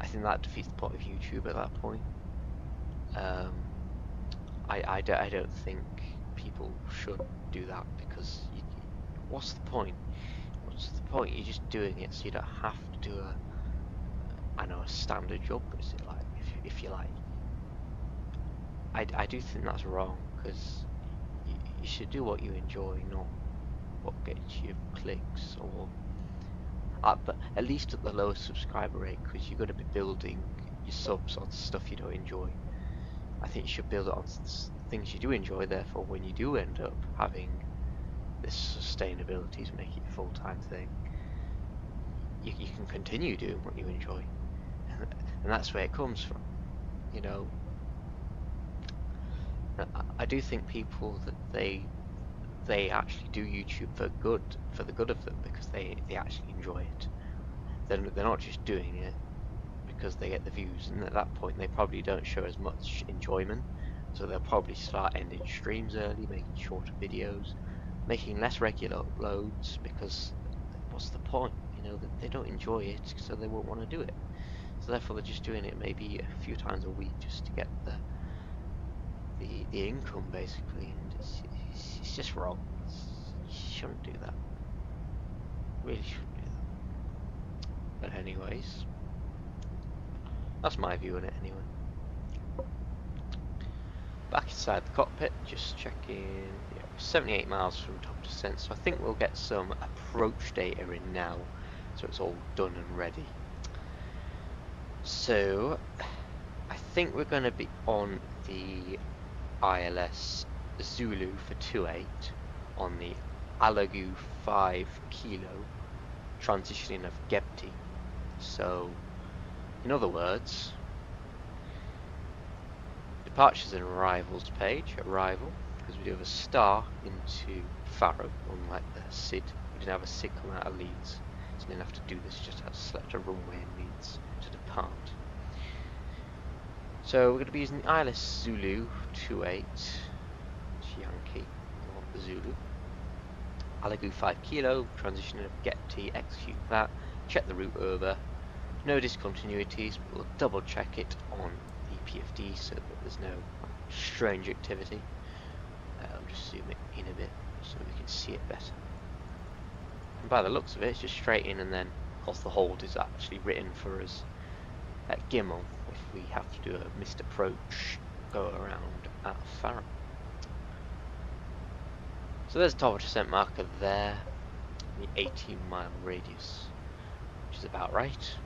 I think that defeats the point of YouTube at that point. I don't think people should do that, because what's the point? What's the point? You're just doing it so you don't have to do a standard job. Is it like if you like? I do think that's wrong, because you should do what you enjoy, not what gets you clicks, or but at least at the lowest subscriber rate, because you're going to be building your subs on stuff you don't enjoy. I think you should build it on things you do enjoy, therefore when you do end up having this sustainability to make it a full-time thing, you can continue doing what you enjoy, and that's where it comes from, you know. I do think people that they actually do YouTube for the good of them, because they actually enjoy it. They're not just doing it because they get the views, and at that point they probably don't show as much enjoyment, so they'll probably start ending streams early, making shorter videos, making less regular uploads, because what's the point? You know, they don't enjoy it, so they won't want to do it. So therefore they're just doing it maybe a few times a week just to get the income basically, and it's just wrong. You shouldn't do that. Really shouldn't do that. But anyways, that's my view on it anyway. But back inside the cockpit, just checking. Yeah, 78 miles from top descent, so I think we'll get some approach data in now, so it's all done and ready. So I think we're going to be on the ILS Zulu for 28 on the Alagu 5 kilo, transitioning of Gebti. So, in other words, departures and arrivals page, arrival, because we do have a star into Faro, unlike the SID. We didn't have a SID come out of Leeds, so we didn't have to do this, just had to select a runway in Leeds to depart. So we're going to be using the ILS Zulu 28, Yankee, not Zulu. Alagu 5 kilo, transition of Gebti, execute that, check the route over. No discontinuities, but we'll double check it on the PFD so that there's no strange activity. I'll just zoom it in a bit so we can see it better. And by the looks of it, it's just straight in, and then of course the hold is actually written for us at Gimel if we have to do a missed approach go around at Faro. So there's a top of descent marker there, the 18-mile radius, which is about right.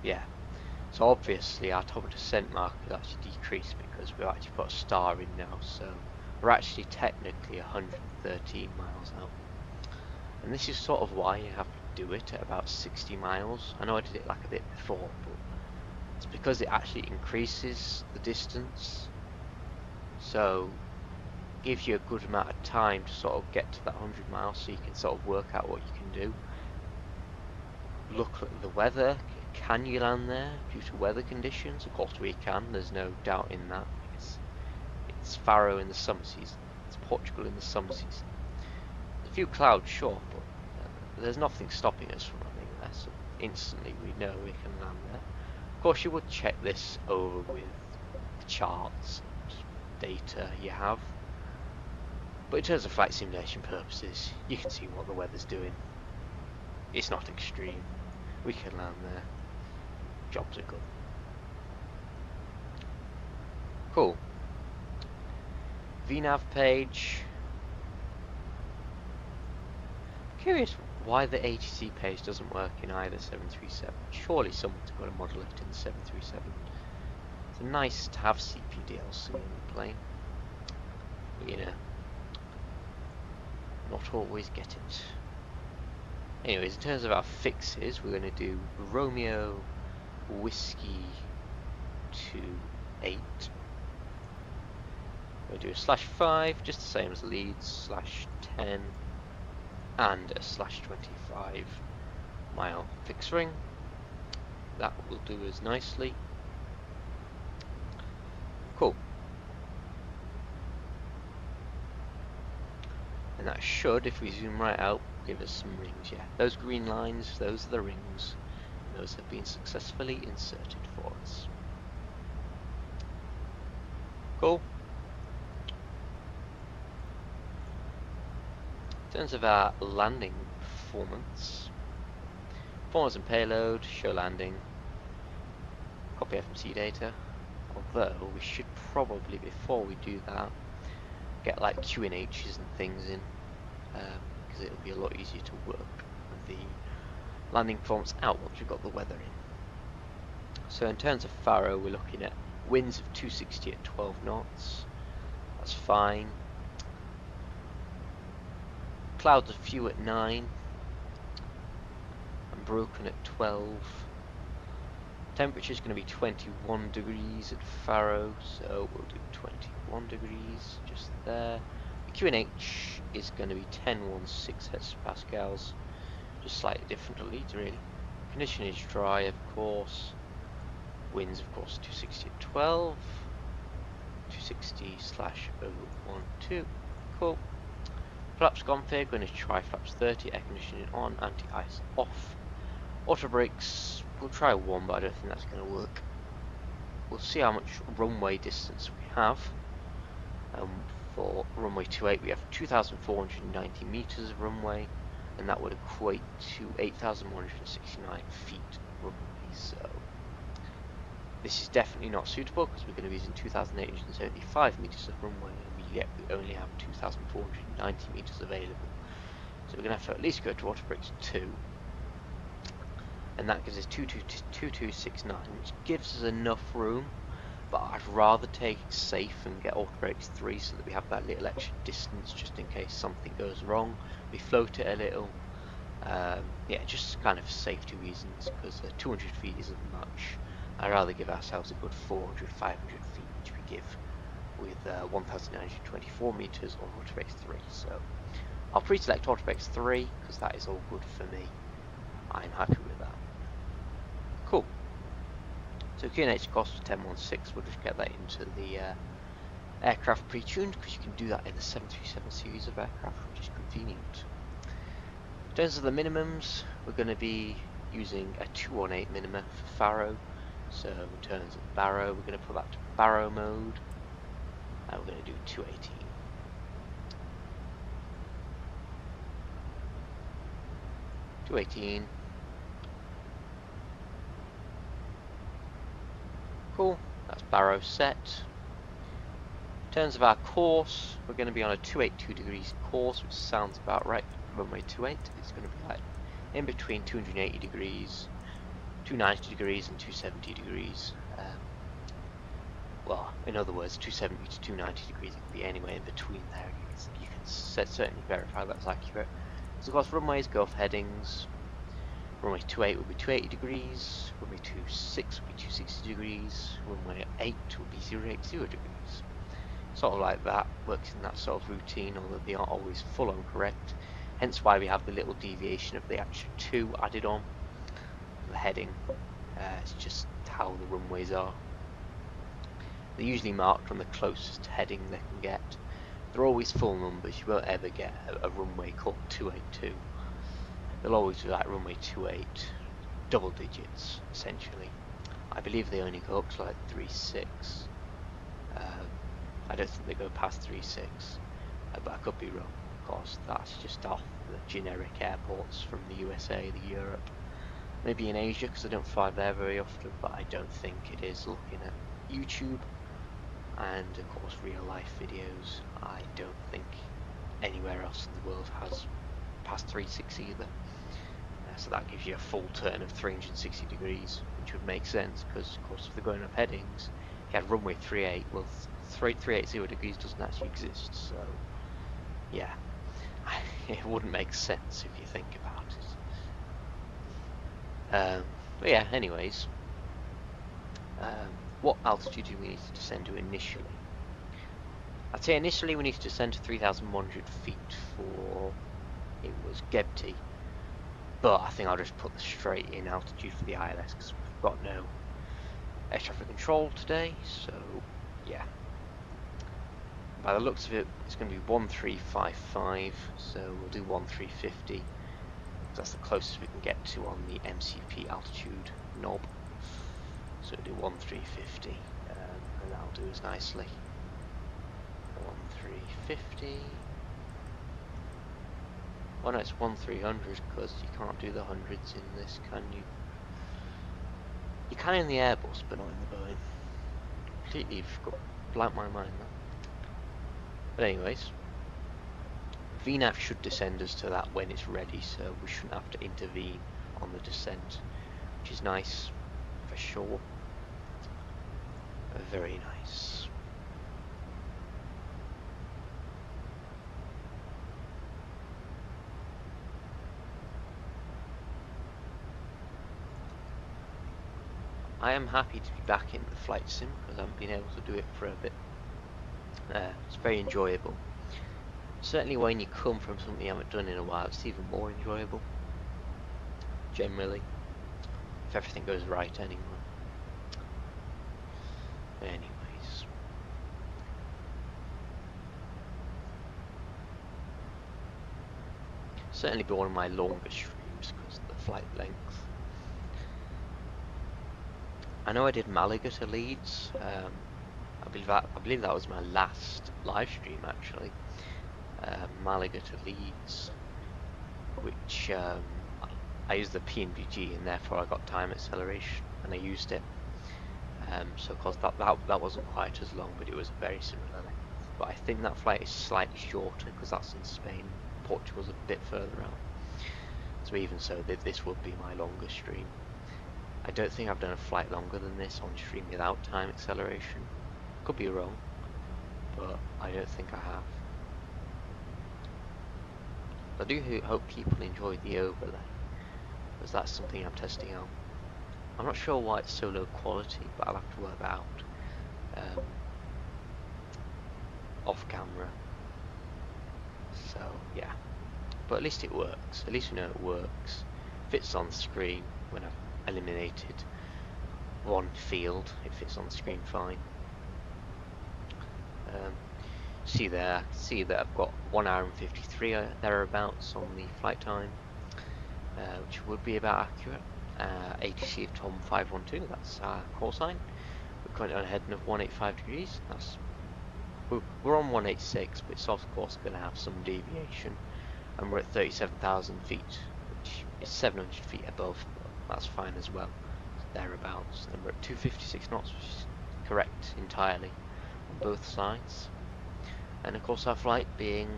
Yeah, so obviously our top of descent marker has actually decreased because we've actually put a star in now, so we're actually technically 113 miles out. And this is sort of why you have to do it at about 60 miles. I know I did it like a bit before, but it's because it actually increases the distance, so it gives you a good amount of time to sort of get to that 100 miles, so you can sort of work out what you can do. Look at the weather. Can you land there due to weather conditions? Of course we can, there's no doubt in that. It's Faro in the summer season. It's Portugal in the summer season. There's a few clouds, sure, but there's nothing stopping us from landing there, so instantly we know we can land there. Of course you would check this over with the charts and data you have, but in terms of flight simulation purposes, you can see what the weather's doing. It's not extreme. We can land there. Jobs are good. Cool. VNAV page. Curious why the ATC page doesn't work in either 737. Surely someone's got to model it in the 737. It's nice to have CPDLC in the plane, but you know, not always get it. Anyways, in terms of our fixes, we're going to do Romeo Whiskey 28. We're going to do a /5, just the same as Leeds, /10, and a /25 mile fix ring. That will do us nicely. Cool. And that should, if we zoom right out, give us some rings. Yeah, those green lines, those are the rings. Those have been successfully inserted for us. Cool. In terms of our landing performance and payload, show landing, copy FMC data. Although we should probably, before we do that, get like QNHs and things in, because it'll be a lot easier to work with the landing performance out once we've got the weather in. So in terms of Faro, we're looking at winds of 260 at 12 knots. That's fine. Clouds are few at 9 and broken at 12. Temperature is going to be 21 degrees at Faro, so we'll do 21 degrees just there. The QNH is going to be 1016 hectopascals, just slightly different to Leeds really. Condition is dry, of course. Winds, of course, 260 at 12. 260/012. Cool. Flaps config, going to try flaps 30, air conditioning on, anti-ice off. Auto brakes, we'll try 1, but I don't think that's going to work. We'll see how much runway distance we have. For runway 28 we have 2,490 meters of runway. and that would equate to 8,169 feet runway. So this is definitely not suitable because we're going to be using 2,875 meters of runway, and yet we only have 2,490 meters available. So we're going to have to at least go to Autobricks 2, and that gives us 2269, which gives us enough room. But I'd rather take it safe and get Autobricks 3 so that we have that little extra distance just in case something goes wrong. We float it a little. Yeah, just kind of safety reasons, because 200 feet isn't much. I'd rather give ourselves a good 400, 500 feet, which we give with 1,924 meters on Autobricks 3. So I'll pre-select Autobricks 3 because that is all good for me. I'm happy with that. Cool. So QNH cost was 1016. We'll just get that into the aircraft pre-tuned, because you can do that in the 737 series of aircraft, which is convenient. In terms of the minimums, we're going to be using a 218 minima for Faro. So in terms of Baro, we're going to put that to Baro mode, and we're going to do 218. Cool, that's Baro set. In terms of our course, we're going to be on a 282 degrees course, which sounds about right. Runway 28, it's going to be like in between 280 degrees, 290 degrees and 270 degrees. Well, in other words, 270 to 290 degrees. It can be anywhere in between there. You can certainly verify that's accurate. So of course, runways go off headings. Runway 28 will be 280 degrees. Runway 26 will be 260 degrees. Runway 8 will be 080 degrees. Sort of like that, works in that sort of routine, although they aren't always full on correct. Hence why we have the little deviation of the actual 2 added on the heading. It's just how the runways are. They're usually marked on the closest heading they can get. They're always full numbers. You won't ever get a runway called 282. They'll always be like runway 28, double digits essentially. I believe they only go up to like 36. I don't think they go past 36, but I could be wrong. Of course, that's just off the generic airports from the USA, the Europe, maybe in Asia, because I don't fly there very often, but I don't think it is. Looking at YouTube and of course real life videos, I don't think anywhere else in the world has past 36 either. So that gives you a full turn of 360 degrees, which would make sense, because of course if they're going up headings, if you had runway 38, well 380 degrees doesn't actually exist, so yeah, it wouldn't make sense if you think about it. But yeah, anyways, what altitude do we need to descend to initially? I'd say initially we need to descend to 3,100 feet for, it was Gebty, but I think I'll just put the straight in altitude for the ILS because we've got no air traffic control today, so yeah. By the looks of it, it's going to be 1355, so we'll do 1350. That's the closest we can get to on the MCP altitude knob. So we'll do 1350, and that'll do us nicely. 1350. Oh no, it's 1300 because you can't do the hundreds in this, can you? You can in the Airbus, but not in the Boeing. Completely blanked my mind that. But anyways, VNAV should descend us to that when it's ready, so we shouldn't have to intervene on the descent, which is nice for sure. Very nice. I am happy to be back in the flight sim because I haven't been able to do it for a bit. It's very enjoyable. Certainly when you come from something you haven't done in a while, it's even more enjoyable. Generally. If everything goes right anyway. Anyways. Certainly be one of my longer streams because of the flight length. I know I did Malaga to Leeds. I believe that was my last live stream actually. Malaga to Leeds. which I used the PNVG, and therefore I got time acceleration, and I used it. So of course that wasn't quite as long, but it was very similar length. But I think that flight is slightly shorter because that's in Spain. Portugal's a bit further out. So even so, this would be my longest stream. I don't think I've done a flight longer than this on stream without time acceleration. Could be wrong, but I don't think I have. I do hope people enjoy the overlay, because that's something I'm testing out. I'm not sure why it's so low quality, but I'll have to work that out off camera. So yeah, but at least it works. At least we know it works. Fits on the screen when I've eliminated one field. It fits on the screen fine. See that I've got 1 hour and 53 thereabouts on the flight time, which would be about accurate. ATC of Tom 512, that's our call sign. We're currently on a heading of 185 degrees. We're on 186, but it's of course going to have some deviation, and we're at 37,000 feet, which is 700 feet above, but that's fine as well, thereabouts. And we're at 256 knots, which is correct entirely on both sides. And of course our flight being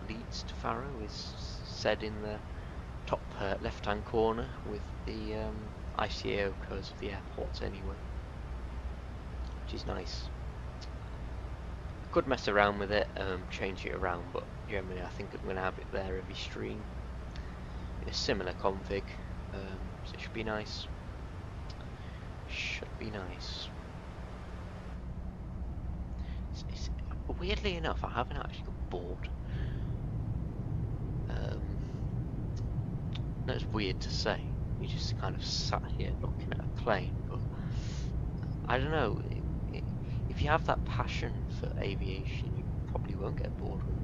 Leeds to Faro is said in the top left hand corner with the ICAO codes of the airports anyway, which is nice. Could mess around with it, change it around, but generally I think I'm going to have it there every stream in a similar config, so it should be nice. Should be nice. Weirdly enough, I haven't actually got bored. That's weird to say. You just kind of sat here looking at a plane, but I don't know. If you have that passion for aviation, you probably won't get bored with it.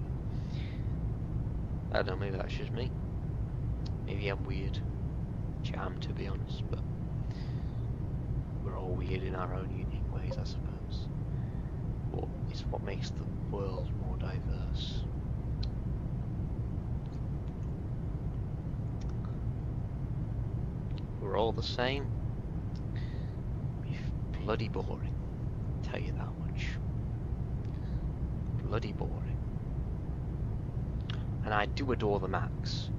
I don't know, maybe that's just me. Maybe I'm weird. Which I am, to be honest, but we're all weird in our own unique ways, I suppose. But it's what makes the world more diverse. We're all the same. We're bloody boring. I'll tell you that much. Bloody boring. And I do adore the Max.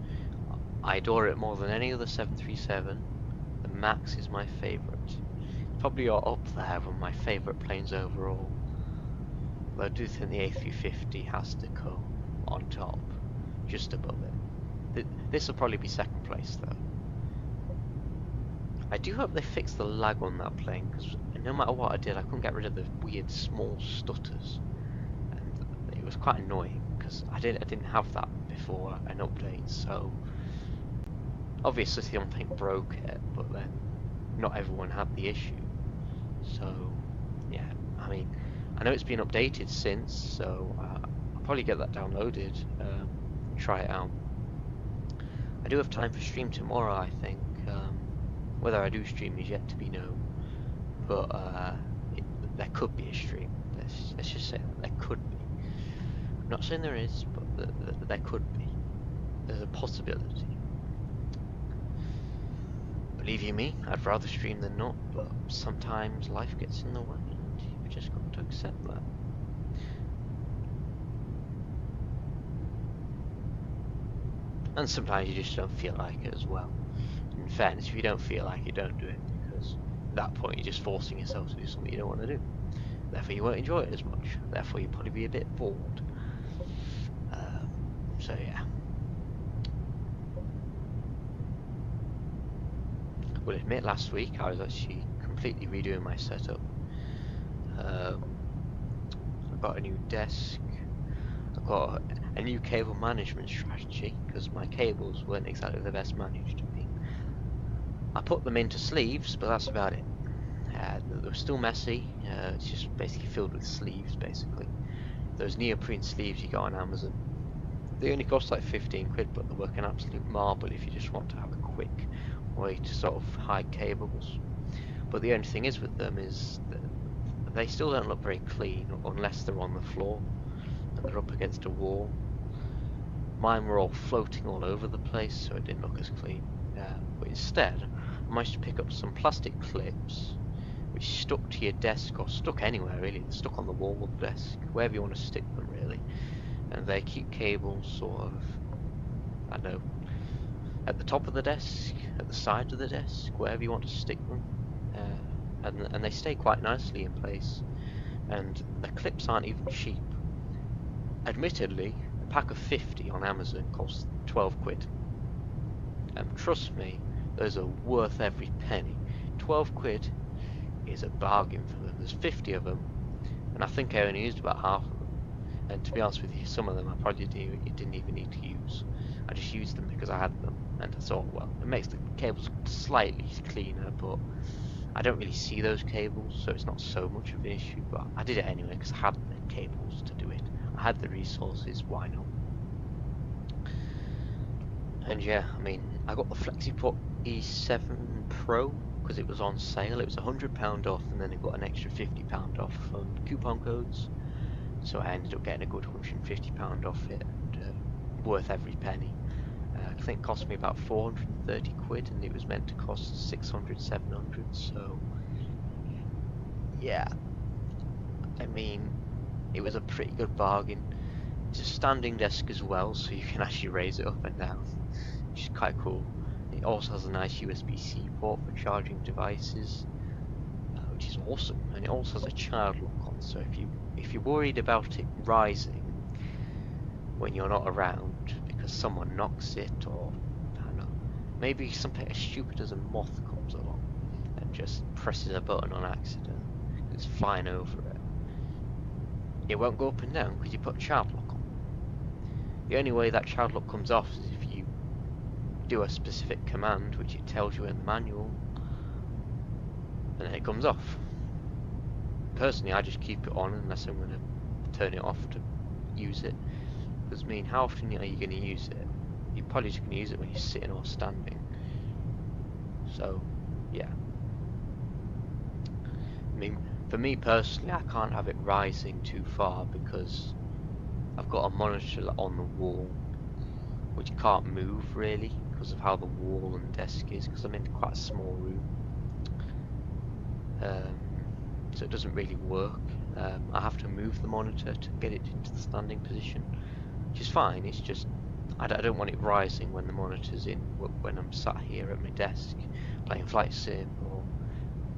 I adore it more than any other 737. The Max is my favourite. Probably up there with my favourite planes overall. But I do think the A350 has to come on top, just above it. This will probably be second place though. I do hope they fix the lag on that plane, because no matter what I did, I couldn't get rid of the weird small stutters, and it was quite annoying because I didn't have that before an update. So obviously something broke it, but then not everyone had the issue. So yeah, I mean, I know it's been updated since, so I'll probably get that downloaded, try it out. I do have time for stream tomorrow, I think. Whether I do stream is yet to be known, but there could be a stream. Let's just say that there could be. I'm not saying there is, but there could be. There's a possibility. Believe you me, I'd rather stream than not, but sometimes life gets in the way, and you've just got to accept that. And sometimes you just don't feel like it as well. In fairness, if you don't feel like it, don't do it, because at that point you're just forcing yourself to do something you don't want to do. Therefore you won't enjoy it as much. Therefore you'll probably be a bit bored. So yeah. I will admit, last week I was actually completely redoing my setup. I got a new desk. I got a new cable management strategy, because my cables weren't exactly the best managed. I put them into sleeves, but that's about it. They were still messy. It's just basically filled with sleeves, basically. Those neoprene sleeves you got on Amazon, they only cost like 15 quid, but they work an absolute marble if you just want to have a quick way to sort of hide cables. But the only thing is with them is that they still don't look very clean unless they're on the floor and they're up against a wall. mine were all floating all over the place, so it didn't look as clean. But instead, I managed to pick up some plastic clips which stuck to your desk, or stuck anywhere really. They're stuck on the wall of the desk, wherever you want to stick them really. And they keep cables sort of, I don't know, at the top of the desk, at the side of the desk, wherever you want to stick them. And they stay quite nicely in place. And the clips aren't even cheap. Admittedly, a pack of 50 on Amazon costs 12 quid. Trust me, those are worth every penny. 12 quid is a bargain for them. There's 50 of them, and I think I only used about half of them. And to be honest with you, some of them I probably didn't even need to use. I just used them because I had them, and I thought, well, it makes the cables slightly cleaner, but I don't really see those cables, so it's not so much of an issue. But I did it anyway because I had the cables to do it. I had the resources, why not? And yeah, I mean, I got the FlexiPort E7 Pro because it was on sale. It was £100 off, and then it got an extra £50 off on coupon codes. So I ended up getting a good £150 off it, and worth every penny. I think it cost me about 430 quid, and it was meant to cost 600, 700. So yeah, I mean, it was a pretty good bargain. It's a standing desk as well, so you can actually raise it up and down, which is quite cool. It also has a nice USB-C port for charging devices, which is awesome. And it also has a child lock on, so if you're worried about it rising when you're not around because someone knocks it, or I don't know, maybe something as stupid as a moth comes along and just presses a button on accident, it's flying over it, it won't go up and down because you put a child lock on. The only way that child lock comes off is if you do a specific command, which it tells you in the manual, and then it comes off. Personally, I just keep it on unless I'm going to turn it off to use it. Because, I mean, how often are you going to use it? You're probably just going to use it when you're sitting or standing. So, yeah. I mean, for me personally, I can't have it rising too far because I've got a monitor on the wall which can't move really because of how the wall and desk is, because I'm in quite a small room. So it doesn't really work. I have to move the monitor to get it into the standing position, which is fine. It's just I don't want it rising when the monitor's in, when I'm sat here at my desk playing Flight Sim, or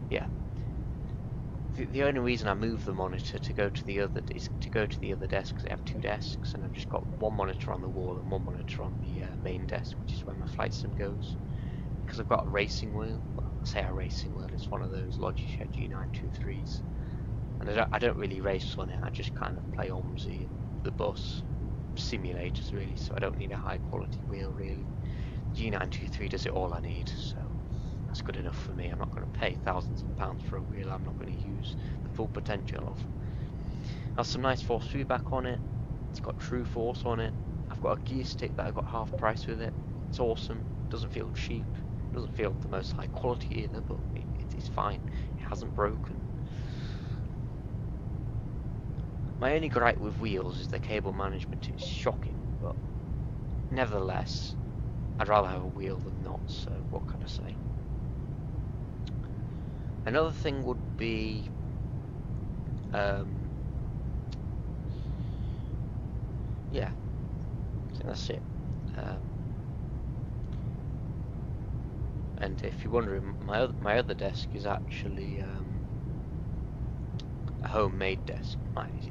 yeah. The only reason I move the monitor to go to the other is to go to the other desk, because I have two desks, and I've just got one monitor on the wall and one monitor on the main desk, which is where my Flight Sim goes. Because I've got a racing wheel. Well, I say a racing wheel, it's one of those Logitech G923s, and I don't really race on it. I just kind of play OMSI and the bus simulators really, so I don't need a high quality wheel really. G923 does it all I need, so that's good enough for me. I'm not going to pay thousands of pounds for a wheel I'm not going to use the full potential of. It has some nice force feedback on it. It's got true force on it. I've got a gear stick that I got half price with it. It's awesome. It doesn't feel cheap. It doesn't feel the most high quality either, but it's fine. It hasn't broken. My only gripe with wheels is the cable management is shocking, but nevertheless, I'd rather have a wheel than not, so what can I say? Another thing would be yeah, I think that's it. And if you're wondering, my other desk is actually a homemade desk.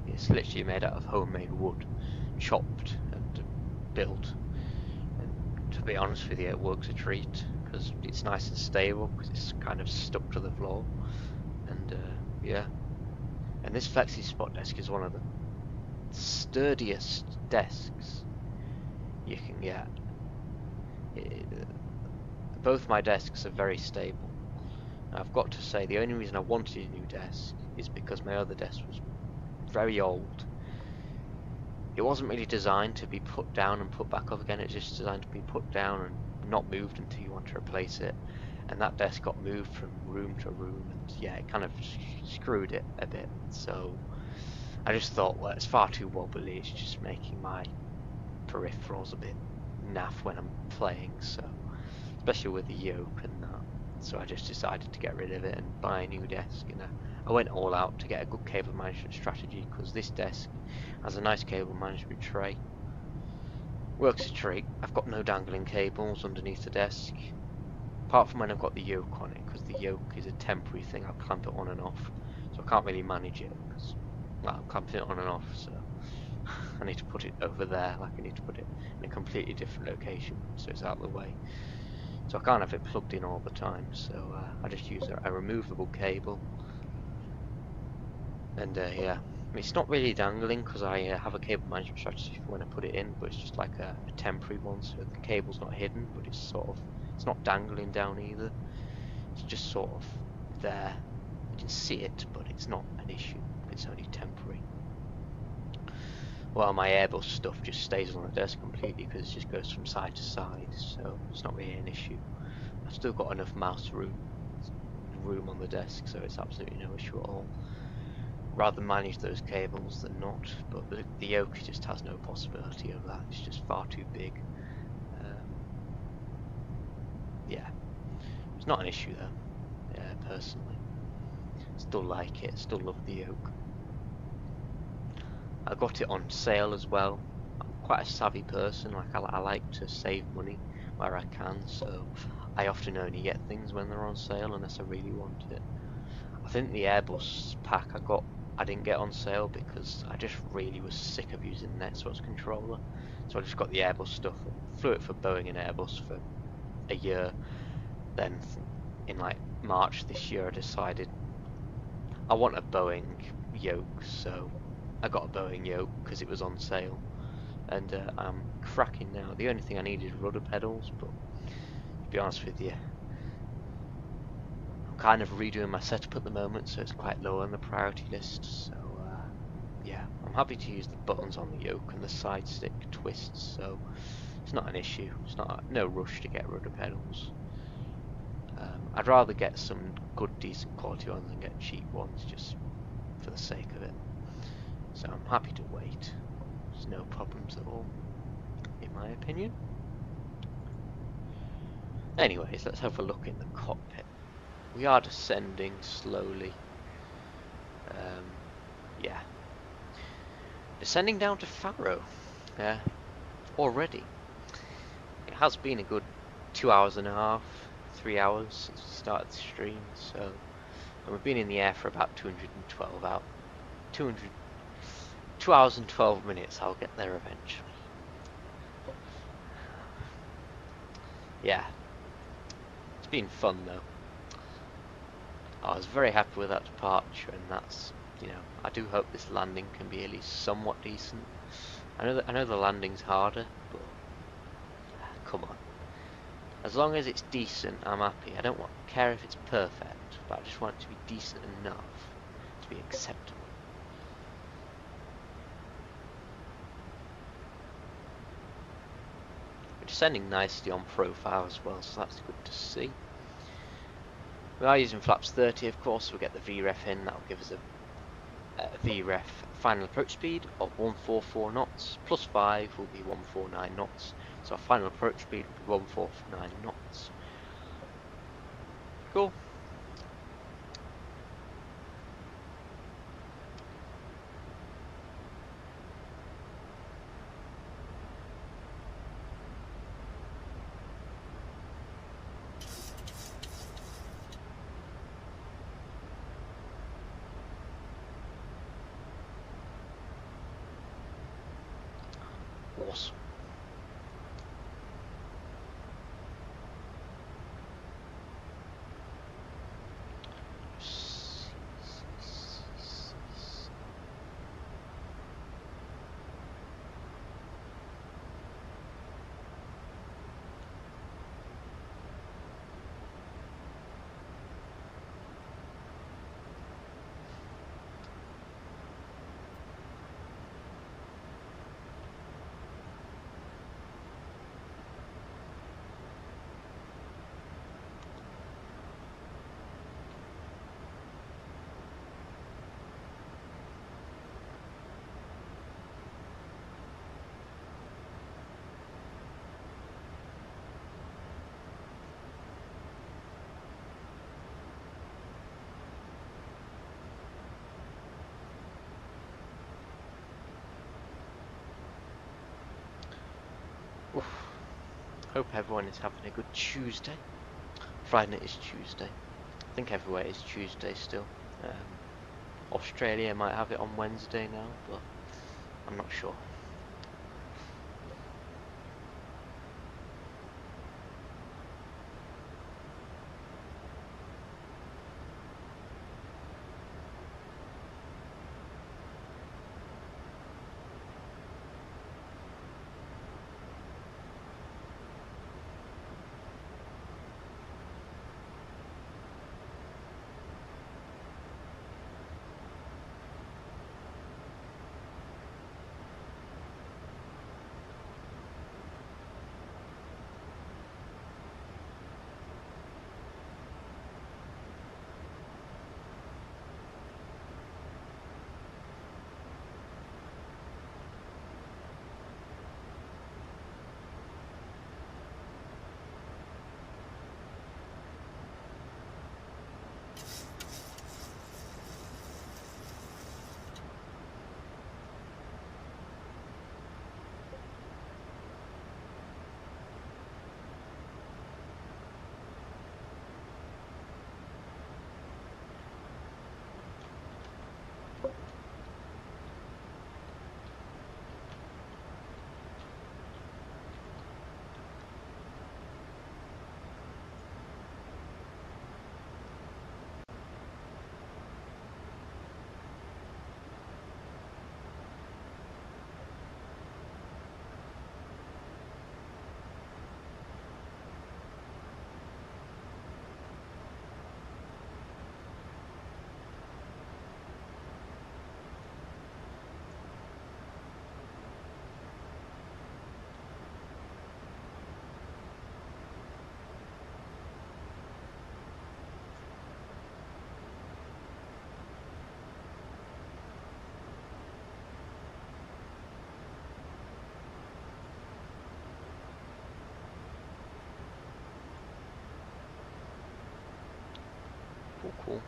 It's literally made out of homemade wood, chopped and built. And to be honest with you, it works a treat because it's nice and stable because it's kind of stuck to the floor. And yeah, and this FlexiSpot desk is one of the sturdiest desks you can get. Both my desks are very stable. And I've got to say, the only reason I wanted a new desk is because my other desk was very old. It wasn't really designed to be put down and put back up again. It's just designed to be put down and not moved until you want to replace it. And that desk got moved from room to room, and yeah, it kind of screwed it a bit. So I just thought, well, it's far too wobbly. It's just making my peripherals a bit naff when I'm playing, so especially with the yoke and that. So I just decided to get rid of it and buy a new desk, and I went all out to get a good cable management strategy, because this desk has a nice cable management tray. Works a treat. I've got no dangling cables underneath the desk, apart from when I've got the yoke on it, because the yoke is a temporary thing. I'll clamp it on and off, so I can't really manage it, because, well, I'm clamping it on and off, so I need to put it over there, like I need to put it in a completely different location, so it's out of the way. So I can't have it plugged in all the time, so I just use a removable cable. And yeah, I mean, it's not really dangling, because I have a cable management strategy for when I put it in, but it's just like a temporary one, so the cable's not hidden, but it's sort of, it's not dangling down either. It's just sort of there. You can see it, but it's not an issue. It's only temporary. Well, my Airbus stuff just stays on the desk completely, because it just goes from side to side, so it's not really an issue. I've still got enough mouse room on the desk, so it's absolutely no issue at all. Rather manage those cables than not, but the yoke just has no possibility of that. It's just far too big. Yeah, it's not an issue though. Yeah, personally, still like it. Still love the yoke. I got it on sale as well. I'm quite a savvy person. Like I like to save money where I can, so I often only get things when they're on sale unless I really want it. I think the Airbus pack I didn't get on sale because I just really was sick of using the Netsource controller. So I just got the Airbus stuff and flew it for Boeing and Airbus for a year. Then in like March this year I decided I want a Boeing yoke, so I got a Boeing yoke because it was on sale. And I'm cracking now. The only thing I need is rudder pedals, but to be honest with you, I'm kind of redoing my setup at the moment, so it's quite low on the priority list. So yeah, I'm happy to use the buttons on the yoke and the side stick twists, so it's not an issue. It's no rush to get rudder pedals. I'd rather get some good, decent quality ones than get cheap ones just for the sake of it. So I'm happy to wait. There's no problems at all, in my opinion. Anyways, let's have a look in the cockpit. We are descending slowly. Yeah. Descending down to Faro. Already. It has been a good 2 hours and a half, 3 hours since we started the stream, so, and we've been in the air for about 2 hours and 12 minutes. I'll get there eventually. Yeah, it's been fun though. I was very happy with that departure, and that's, you know, I do hope this landing can be at least somewhat decent. I know the landing's harder, but come on. As long as it's decent, I'm happy. I don't care if it's perfect, but I just want it to be decent enough to be acceptable. We're descending nicely on profile as well, so that's good to see. We are using flaps 30, of course, so we'll get the VREF in. That'll give us a VREF final approach speed of 144 knots, plus 5 will be 149 knots. So our final approach speed will be 149 knots. Cool. Awesome. Hope everyone is having a good Tuesday. Friday is Tuesday. I think everywhere is Tuesday still. Australia might have it on Wednesday now, but I'm not sure. Cool.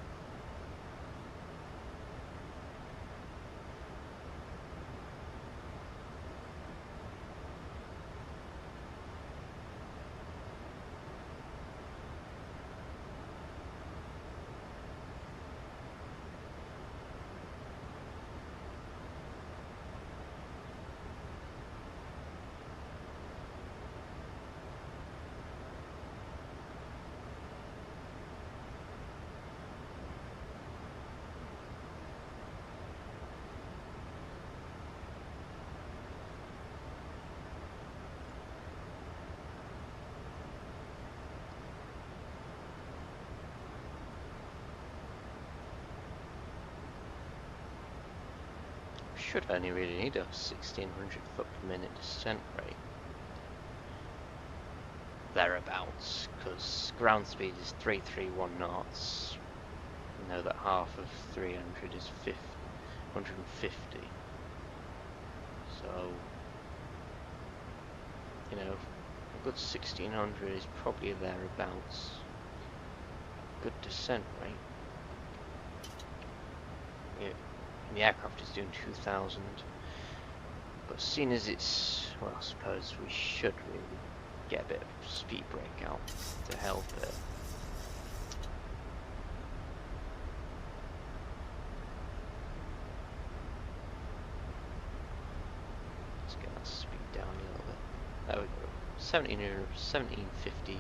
Should only really need a 1600 foot per minute descent rate. Thereabouts, because ground speed is 331 knots. You know that half of 300 is 150. So, you know, a good 1600 is probably thereabouts. Good descent rate. Yeah. The aircraft is doing 2000, but seeing as it's, well, I suppose we should really get a bit of speed breakout to help it. Let's get that speed down a little bit. There we go. 1750,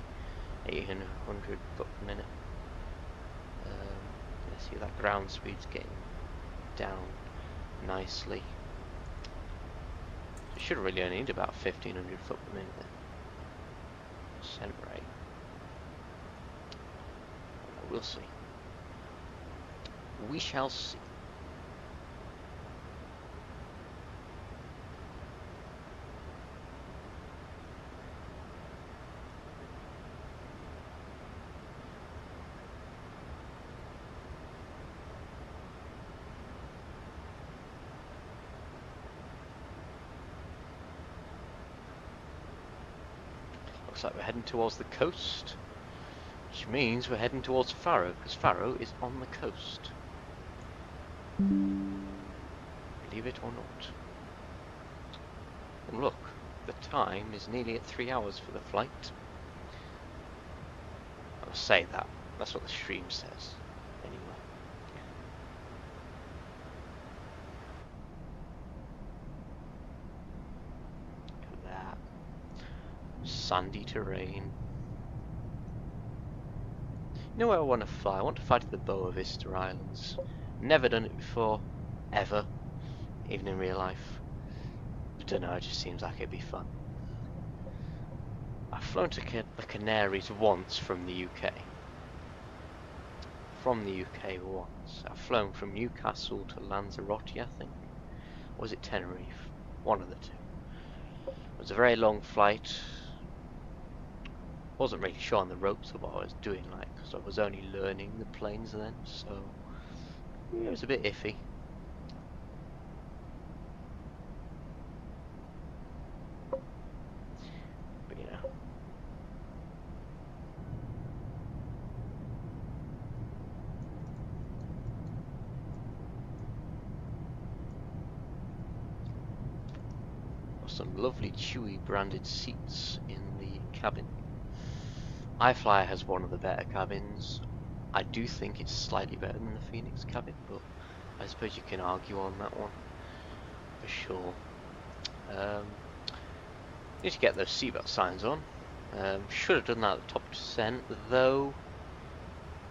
800 foot per minute. Let's see, that ground speed's getting down nicely. It should really only need about 1500 foot per minute then. Descent rate. We'll see. We shall see. Looks like we're heading towards the coast, which means we're heading towards Faro, because Faro is on the coast. Believe it or not. And look, the time is nearly at 3 hours for the flight. I'll say that. That's what the stream says. Anyway. Look at that. Sandy terrain. You know where I want to fly? I want to fly to the Boa Vista Islands. Never done it before. Ever. Even in real life. I don't know, it just seems like it'd be fun. I've flown to the Canaries once from the UK. From the UK once. I've flown from Newcastle to Lanzarote, I think. Or was it Tenerife? One of the two. It was a very long flight. Wasn't really sure on the ropes of what I was doing, like, because I was only learning the planes then, so it was a bit iffy. But you know. Some lovely TUI branded seats in the cabin. iFly has one of the better cabins. I do think it's slightly better than the Phoenix cabin, but I suppose you can argue on that one for sure. Need to get those seatbelt signs on. Should have done that at the top descent, though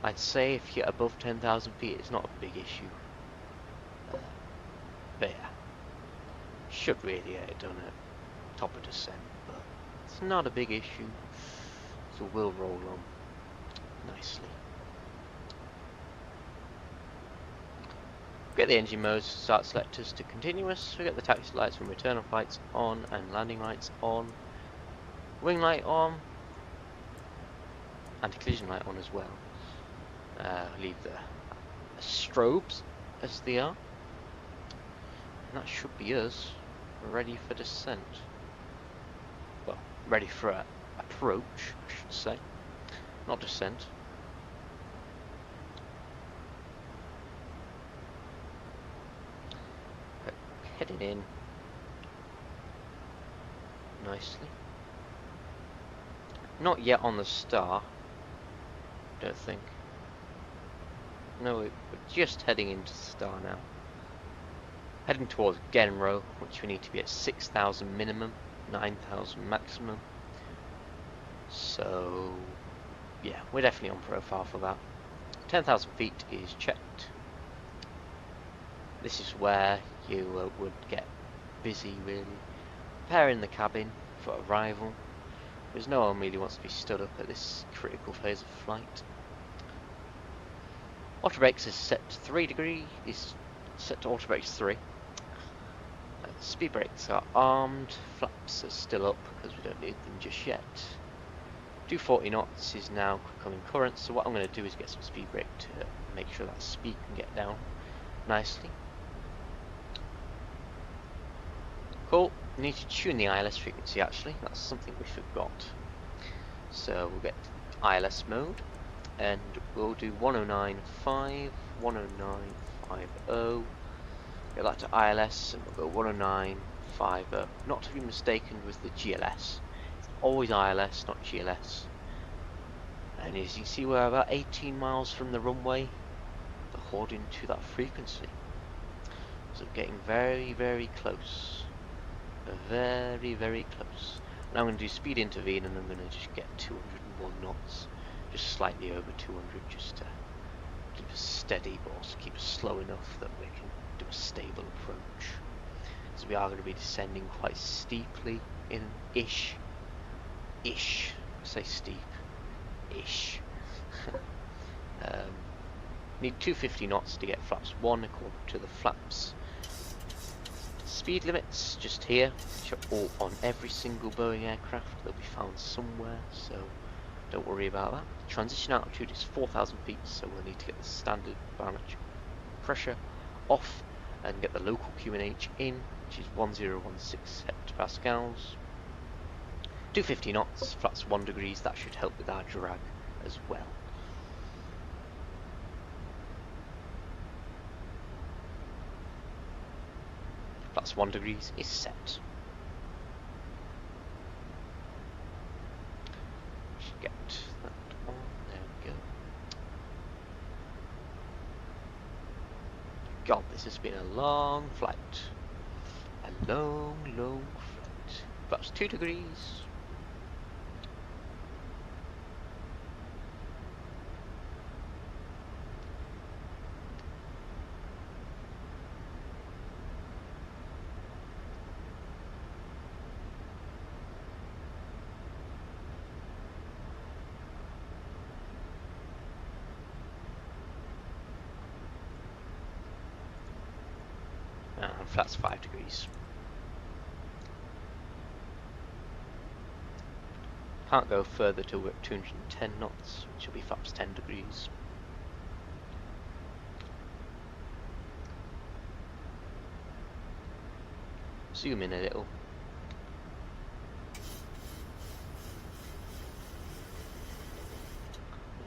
I'd say if you're above 10,000 feet it's not a big issue. But yeah, should really get it done at top of descent, but it's not a big issue, so we'll roll on nicely. Get the engine modes, start selectors to continuous, we get the taxi lights from return of flights on and landing lights on, wing light on, anti-collision light on as well. Leave the strobes as they are, and that should be us ready for descent. Well, ready for approach, I should say, not descent. Heading in nicely. Not yet on the star, don't think. No, we're just heading into star now. Heading towards Genro, which we need to be at 6,000 minimum, 9,000 maximum. So, yeah, we're definitely on profile for that. 10,000 feet is checked. This is where you would get busy, really, preparing the cabin for arrival, because no one really wants to be stood up at this critical phase of flight. Auto brakes is set to 3 degrees, is set to auto brakes 3. Speed brakes are armed, flaps are still up because we don't need them just yet. 240 knots is now quick on current, so what I'm going to do is get some speed brake to make sure that speed can get down nicely. Cool, need to tune the ILS frequency actually, that's something we forgot. So we'll get ILS mode, and we'll do 109.5, 109.50. Get that to ILS, and we'll go 109.50. Not to be mistaken with the GLS. It's always ILS, not GLS. And as you can see, we're about 18 miles from the runway, according to that frequency. So getting very, very close. Very, very close. Now I'm going to do speed intervene, and I'm going to just get 201 knots. Just slightly over 200, just to keep us steady, but also keep us slow enough that we can do a stable approach. So we are going to be descending quite steeply in ish. I say steep. Ish. Need 250 knots to get flaps 1 according to the flaps. Speed limits just here, which are all on every single Boeing aircraft. They'll be found somewhere, so don't worry about that. Transition altitude is 4,000 feet, so we'll need to get the standard barometric pressure off and get the local QNH in, which is 1016 hectopascals. 250 knots, flaps 1 degrees, that should help with our drag as well. Flaps 1 degrees is set. God, this has been a long flight. A long, long flight. Plus 2 degrees. And flat's 5 degrees. Can't go further to 210 knots, which will be flaps 10 degrees. Zoom in a little.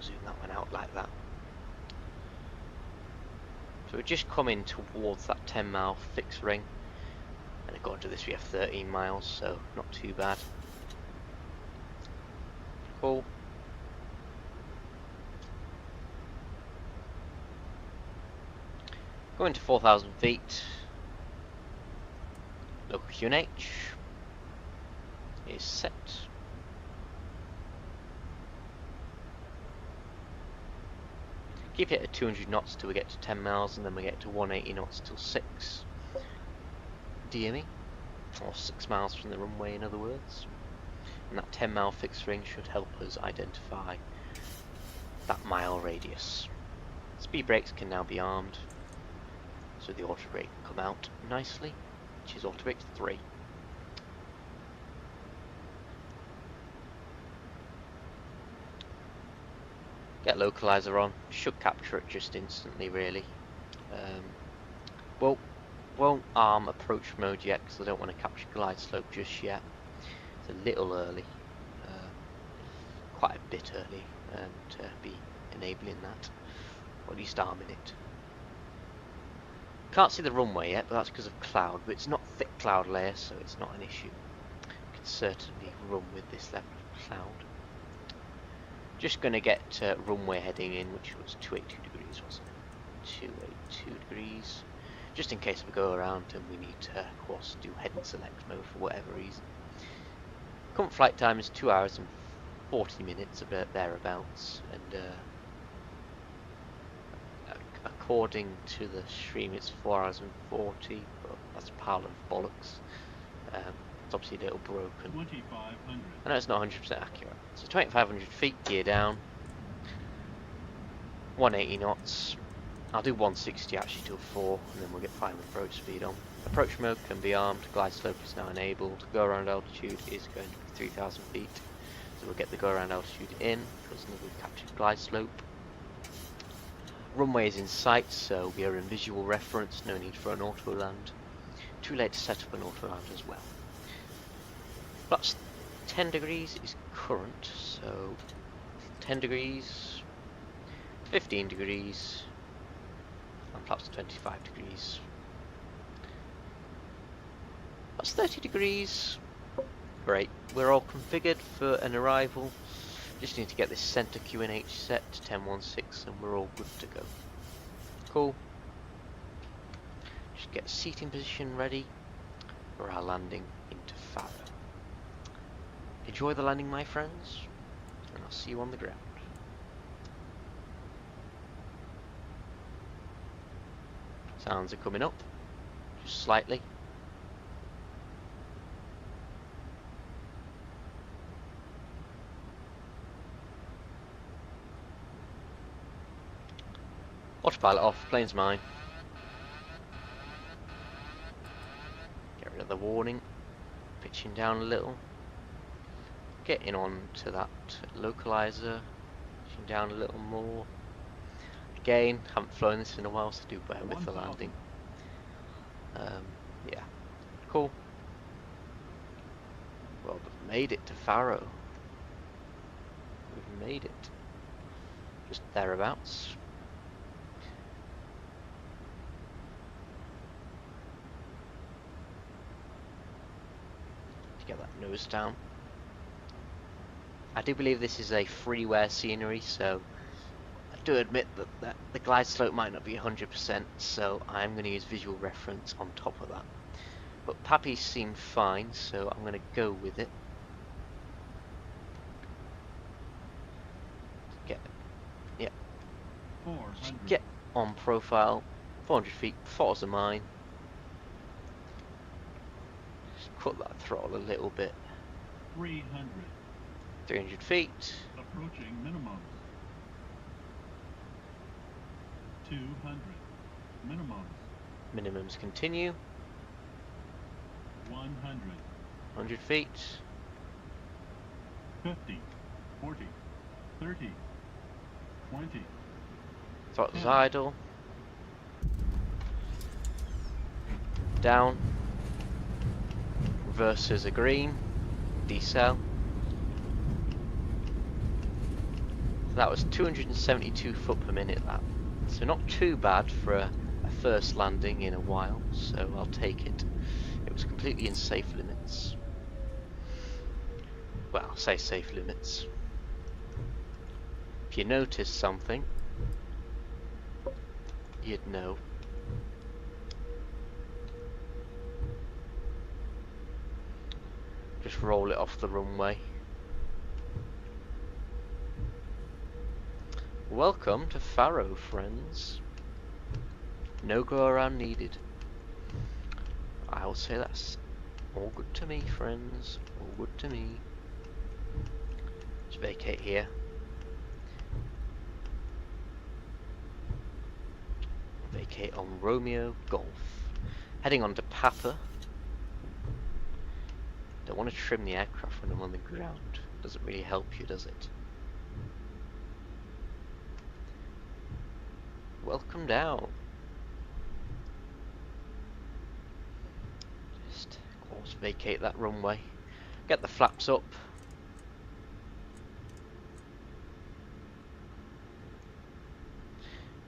Zoom that one out like that. So we're just coming towards that 10-mile fixed ring, and according to this we have 13 miles, so not too bad. Cool. Going to 4,000 feet. Local QNH is set. Keep it at 200 knots till we get to 10 miles, and then we get to 180 knots till 6 DME, or 6 miles from the runway in other words. And that 10-mile fixed ring should help us identify that mile radius. Speed brakes can now be armed, so the auto brake can come out nicely, which is auto brake 3. Get localizer on, should capture it just instantly really. Well, won't arm approach mode yet because I don't want to capture glide slope just yet. It's a little early, quite a bit early to be enabling that, or at least arming it. Can't see the runway yet, but that's because of cloud, but it's not thick cloud layer, so it's not an issue. Can certainly run with this level of cloud. Just going to get runway heading in, which was 282 degrees, wasn't it? 282 degrees. Just in case we go around and we need to, of course, do head and select mode for whatever reason. Current flight time is 2 hours and 40 minutes, about thereabouts, and according to the stream it's 4 hours and 40, but that's a pile of bollocks. It's obviously a little broken. 2,500. I know it's not 100% accurate. So 2,500 feet, gear down, 180 knots. I'll do 160 actually till 4, and then we'll get final approach speed on. Approach mode can be armed, glide slope is now enabled, go around altitude is going to be 3,000 feet. So we'll get the go around altitude in, because we've captured glide slope. Runway is in sight, so we are in visual reference, no need for an auto land. Too late to set up an auto land as well. Plus 10 degrees is current, so 10 degrees, 15 degrees, and plus 25 degrees. That's 30 degrees. Great, we're all configured for an arrival. Just need to get this center QNH set to 1016 and we're all good to go. Cool. Just get seating position ready for our landing into Faro. Enjoy the landing, my friends, and I'll see you on the ground. Sounds are coming up, just slightly. Autopilot off, plane's mine. Get rid of the warning, pitching down a little. Getting on to that localizer, pitching down a little more. Again, haven't flown this in a while, so do bear with the landing. Yeah, cool. Well, we've made it to Faro. We've made it. Just thereabouts. To get that nose down. I do believe this is a freeware scenery, so I do admit that the glide slope might not be 100%, so I'm going to use visual reference on top of that. But Pappy seemed fine, so I'm going to go with it. Get on profile, 400 feet, thoughts of mine. Just cut that throttle a little bit. 300 feet. Approaching minimums. 200. Minimums. Minimums continue. 100. 100 feet. 50. 40. 30. 20. Throttle's idle. Down. Reverses a green. Decel. That was 272 foot per minute, that. So not too bad for a first landing in a while, so I'll take it. It was completely in safe limits. Well, I'll say safe limits. If you notice something, you'd know. Just roll it off the runway. Welcome to Faro, friends. No go around needed. I will say that's all good to me, friends. All good to me. Let's vacate here. Vacate on Romeo Golf. Heading on to Papa. Don't want to trim the aircraft when I'm on the ground. Doesn't really help you, does it? Welcome down. Just, of course, vacate that runway. Get the flaps up.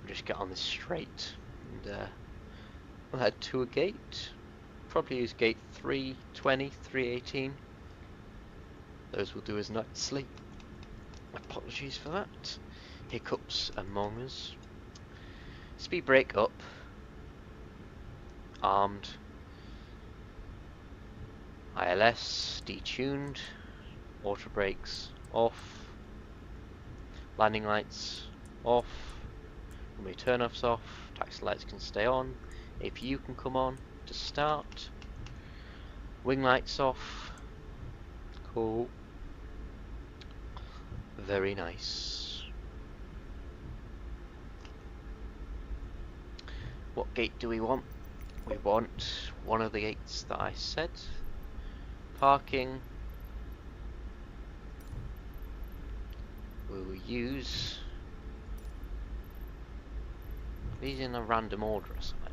Just get on this straight and we'll head to a gate. Probably use gate 320, 318. Those will do as nicely. Apologies for that. Hiccups among us. Speed brake up. Armed. ILS detuned. Auto brakes off. Landing lights off. Runway turn-offs off, taxi lights can stay on, APU can come on to start, wing lights off, cool, very nice. What gate do we want? We want one of the gates that I said. Parking, we will use these in a random order or something.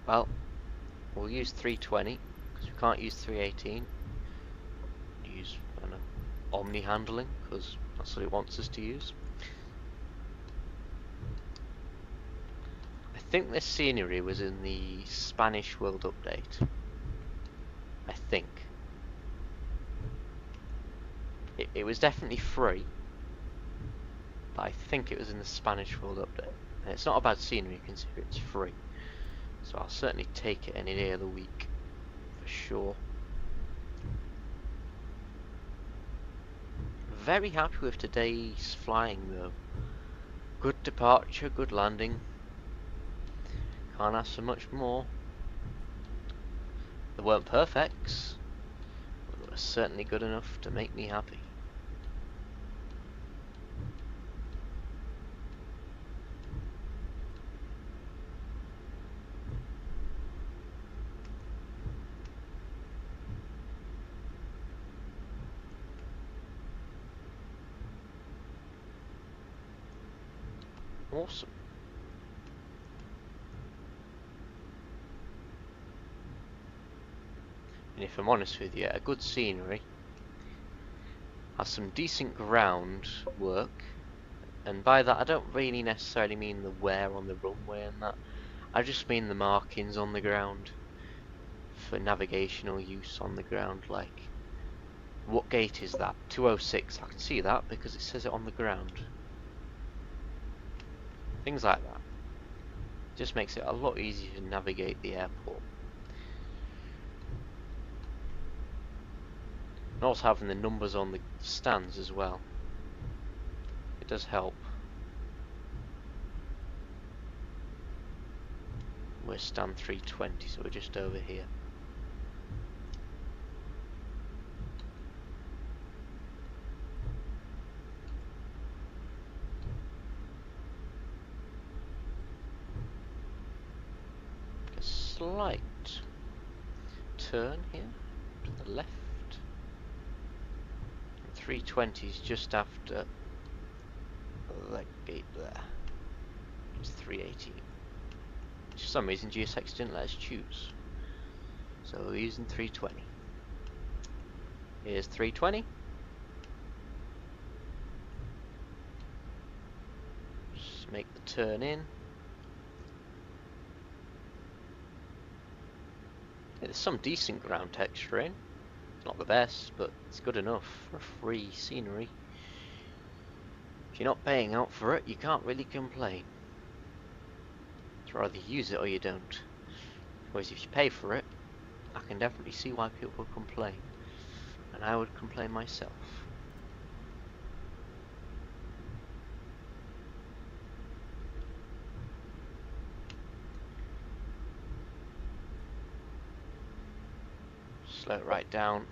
Well, we'll use 320 because we can't use 318. Use Omni handling because that's what it wants us to use. I think this scenery was in the Spanish World Update. I think. It was definitely free. But I think it was in the Spanish World Update. And it's not a bad scenery considering it's free. So I'll certainly take it any day of the week. For sure. Very happy with today's flying though. Good departure, good landing. Can't ask for much more. They weren't perfects. But they were certainly good enough to make me happy. Awesome. And if I'm honest with you, a good scenery has some decent ground work, and by that I don't really necessarily mean the wear on the runway and that. I just mean the markings on the ground for navigational use on the ground, like What gate is that? 206. I can see that because it says it on the ground. Things like that. Just makes it a lot easier to navigate the airport. And also having the numbers on the stands as well. It does help. We're stand 320, so we're just over here. A slight turn here to the left. 320 is just after that gate there. It's 380. For some reason GSX didn't let us choose, so we're using 320. Here's 320. Just make the turn in. Yeah, there's some decent ground texture in. It's not the best, but it's good enough for free scenery. If you're not paying out for it, you can't really complain. It's rather use it or you don't. Whereas if you pay for it, I can definitely see why people complain. And I would complain myself. Slow it right down.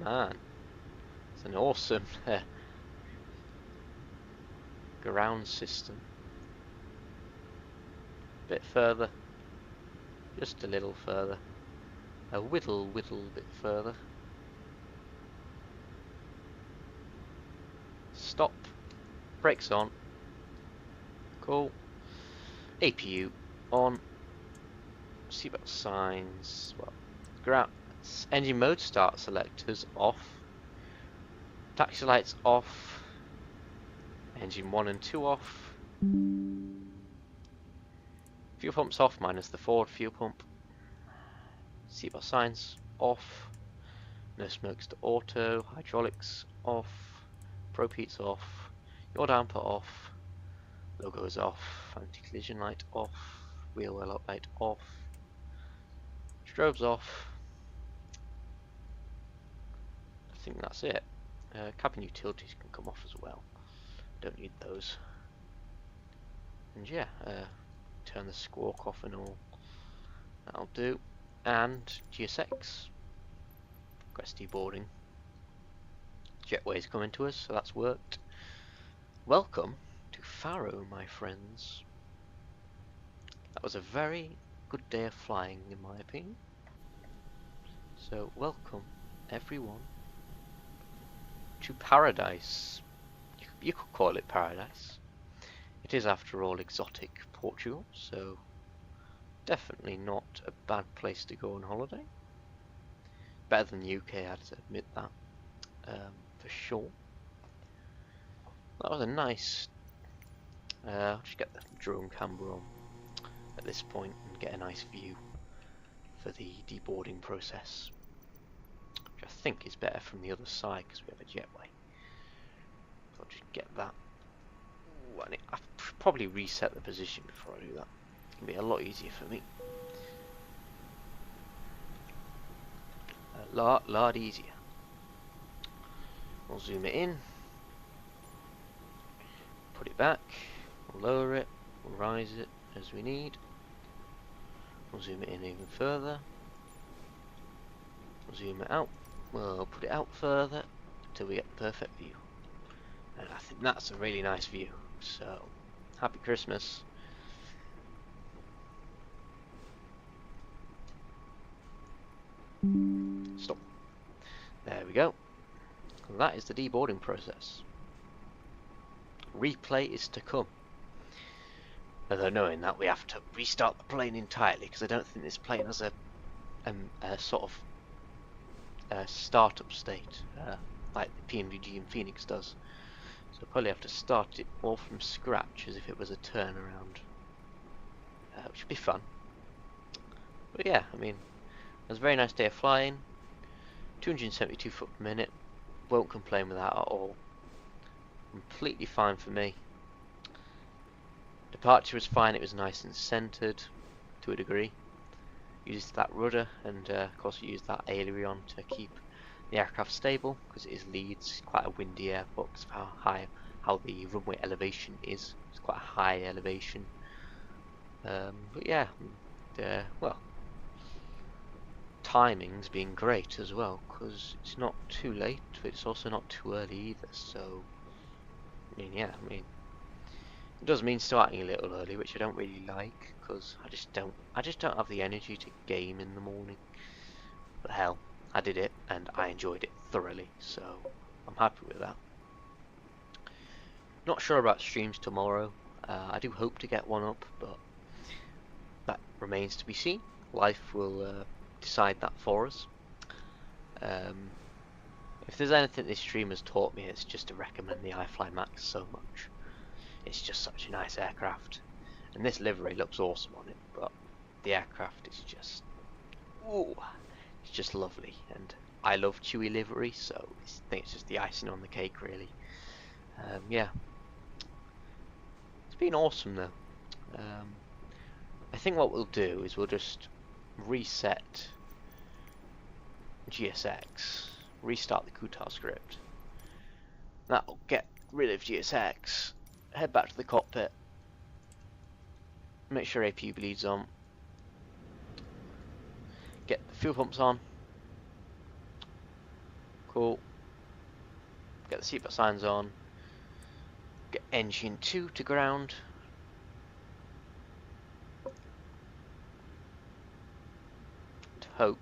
Man, it's an awesome ground system. Bit further, just a little further, a whittle bit further. Stop, brakes on, cool, APU on, seatbelt signs, well, ground. Engine mode start selectors off, taxi lights off, engine 1 and 2 off, fuel pumps off minus the forward fuel pump, seatbelt signs off, no smokes to auto, hydraulics off, propeats off, yaw damper off, logos off, anti-collision light off, wheel well up light off, strobes off. I think that's it. Cabin utilities can come off as well. Don't need those. And yeah, turn the squawk off and all. That'll do. And GSX. Request deboarding. Jetway's coming to us, so that's worked. Welcome to Faro, my friends. That was a very good day of flying, in my opinion. So welcome, everyone, to paradise. You could call it paradise. It is, after all, exotic Portugal, so definitely not a bad place to go on holiday. Better than the UK, I have to admit that, for sure. That was a nice. I'll just get the drone camera on at this point and get a nice view for the deboarding process, which I think is better from the other side because we have a jetway. So I'll just get that. Ooh, and I should probably reset the position before I do that. It's going to be a lot easier for me. A lot easier. We'll zoom it in. Put it back. We'll lower it. We'll rise it as we need. We'll zoom it in even further. We'll zoom it out. We'll put it out further until we get the perfect view. And I think that's a really nice view. So, happy Christmas. Stop. There we go. And that is the deboarding process. Replay is to come. Although knowing that we have to restart the plane entirely, because I don't think this plane has a sort of startup state like the PNVG in Phoenix does. So probably have to start it all from scratch as if it was a turnaround. which should be fun. But yeah, I mean, it was a very nice day of flying. 272 foot per minute. Won't complain with that at all. Completely fine for me. Departure was fine. It was nice and centered to a degree. Used that rudder and of course used that aileron to keep the aircraft stable because it is Leeds, quite a windy airport because of how the runway elevation is. It's quite a high elevation. But yeah, well, timing's been great as well because it's not too late, but it's also not too early either. So, I mean, yeah, I mean, it does mean starting a little early, which I don't really like because I just don't have the energy to game in the morning. But hell, I did it and I enjoyed it thoroughly, so I'm happy with that. Not sure about streams tomorrow. I do hope to get one up, but that remains to be seen. Life will decide that for us. If there's anything this stream has taught me, it's just to recommend the iFly Max so much. It's just such a nice aircraft, and this livery looks awesome on it, but the aircraft is just, ooh, it's just lovely, and I love TUI livery, so I think it's just the icing on the cake, really. Yeah, it's been awesome though. I think what we'll do is we'll just reset GSX, restart the Qtar script. That'll get rid of GSX, head back to the cockpit, make sure APU bleeds on, get the fuel pumps on, cool, get the seatbelt signs on, get engine 2 to ground, and hope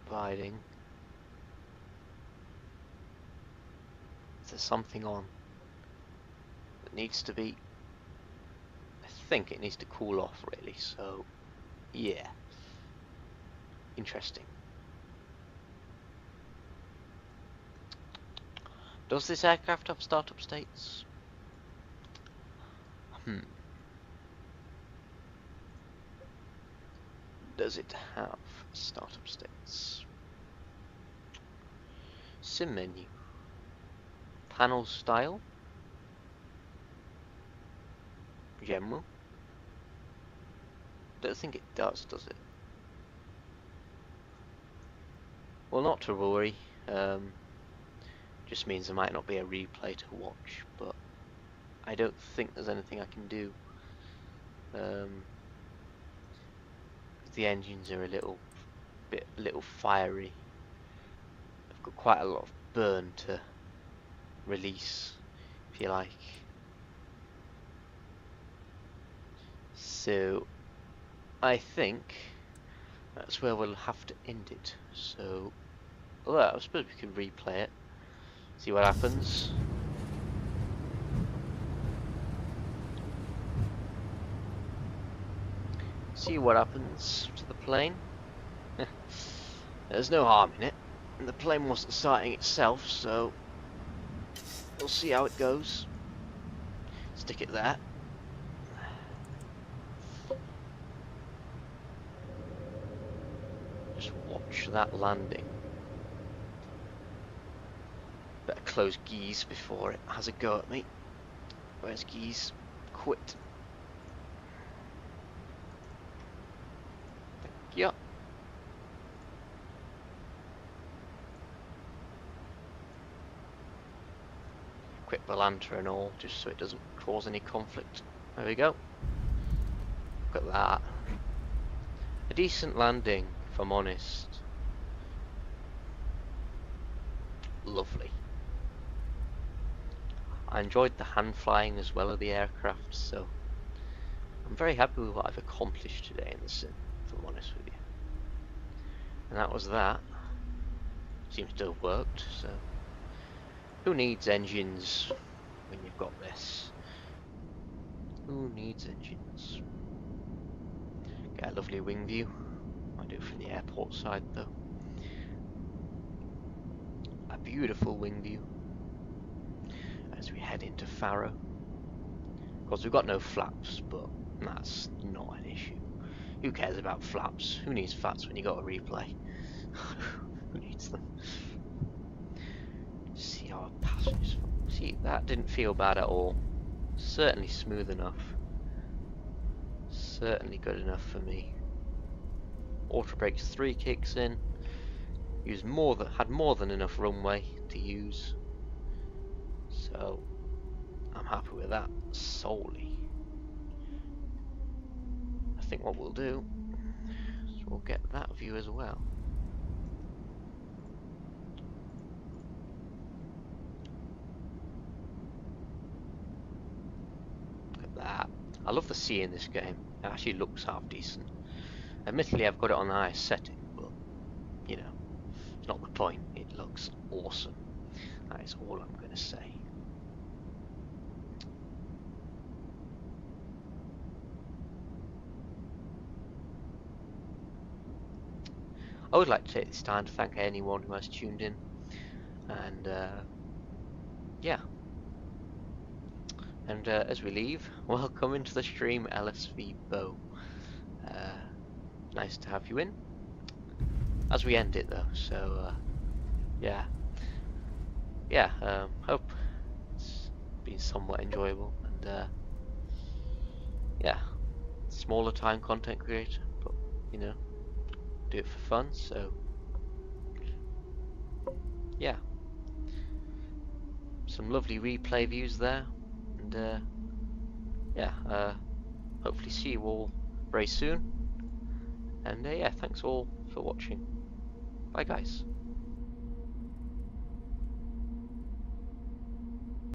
providing there's something on that needs to be, I think it needs to cool off really, so yeah, interesting. Does this aircraft have startup states? Does it have startup states? Sim menu. Panel style. General. Don't think it does it? Well, not to worry. Just means there might not be a replay to watch, but I don't think there's anything I can do. The engines are a little fiery. I've got quite a lot of burn to release, if you like. So I think that's where we'll have to end it. So, well, I suppose we could replay it, see what happens. See what happens to the plane. There's no harm in it, and the plane wasn't starting itself, so we'll see how it goes. Stick it there. Just watch that landing. Better close Geese before it has a go at me. Where's Geese? Quit. Thank you. Quit Balanta and all, just so it doesn't cause any conflict. There we go. Look at that. A decent landing, if I'm honest. Lovely. I enjoyed the hand flying as well of the aircraft, so I'm very happy with what I've accomplished today in the sim, if I'm honest with you. And that was that. Seems to have worked, so who needs engines when you've got this? Who needs engines? Get a lovely wing view. I do from the airport side though. A beautiful wing view. as we head into Faro. Of course, we've got no flaps, but that's not an issue. Who cares about flaps? Who needs flaps when you got a replay? Who needs them? See our passages. See, that didn't feel bad at all. Certainly smooth enough. Certainly good enough for me. Auto brakes 3 kicks in. Had more than enough runway to use. So I'm happy with that solely. I think what we'll do is we'll get that view as well. Look at that. I love the sea in this game. It actually looks half decent. Admittedly, I've got it on the highest setting, but you know, it's not the point. It looks awesome. That is all I'm going to say. I would like to take this time to thank anyone who has tuned in, and yeah. And as we leave, welcome into the stream, LSV Bow. Nice to have you in. As we end it though, so yeah, hope it's been somewhat enjoyable, and yeah, smaller time content creator, but you know, do it for fun. So yeah, some lovely replay views there, and yeah, hopefully see you all very soon. And yeah, thanks all for watching. Bye guys.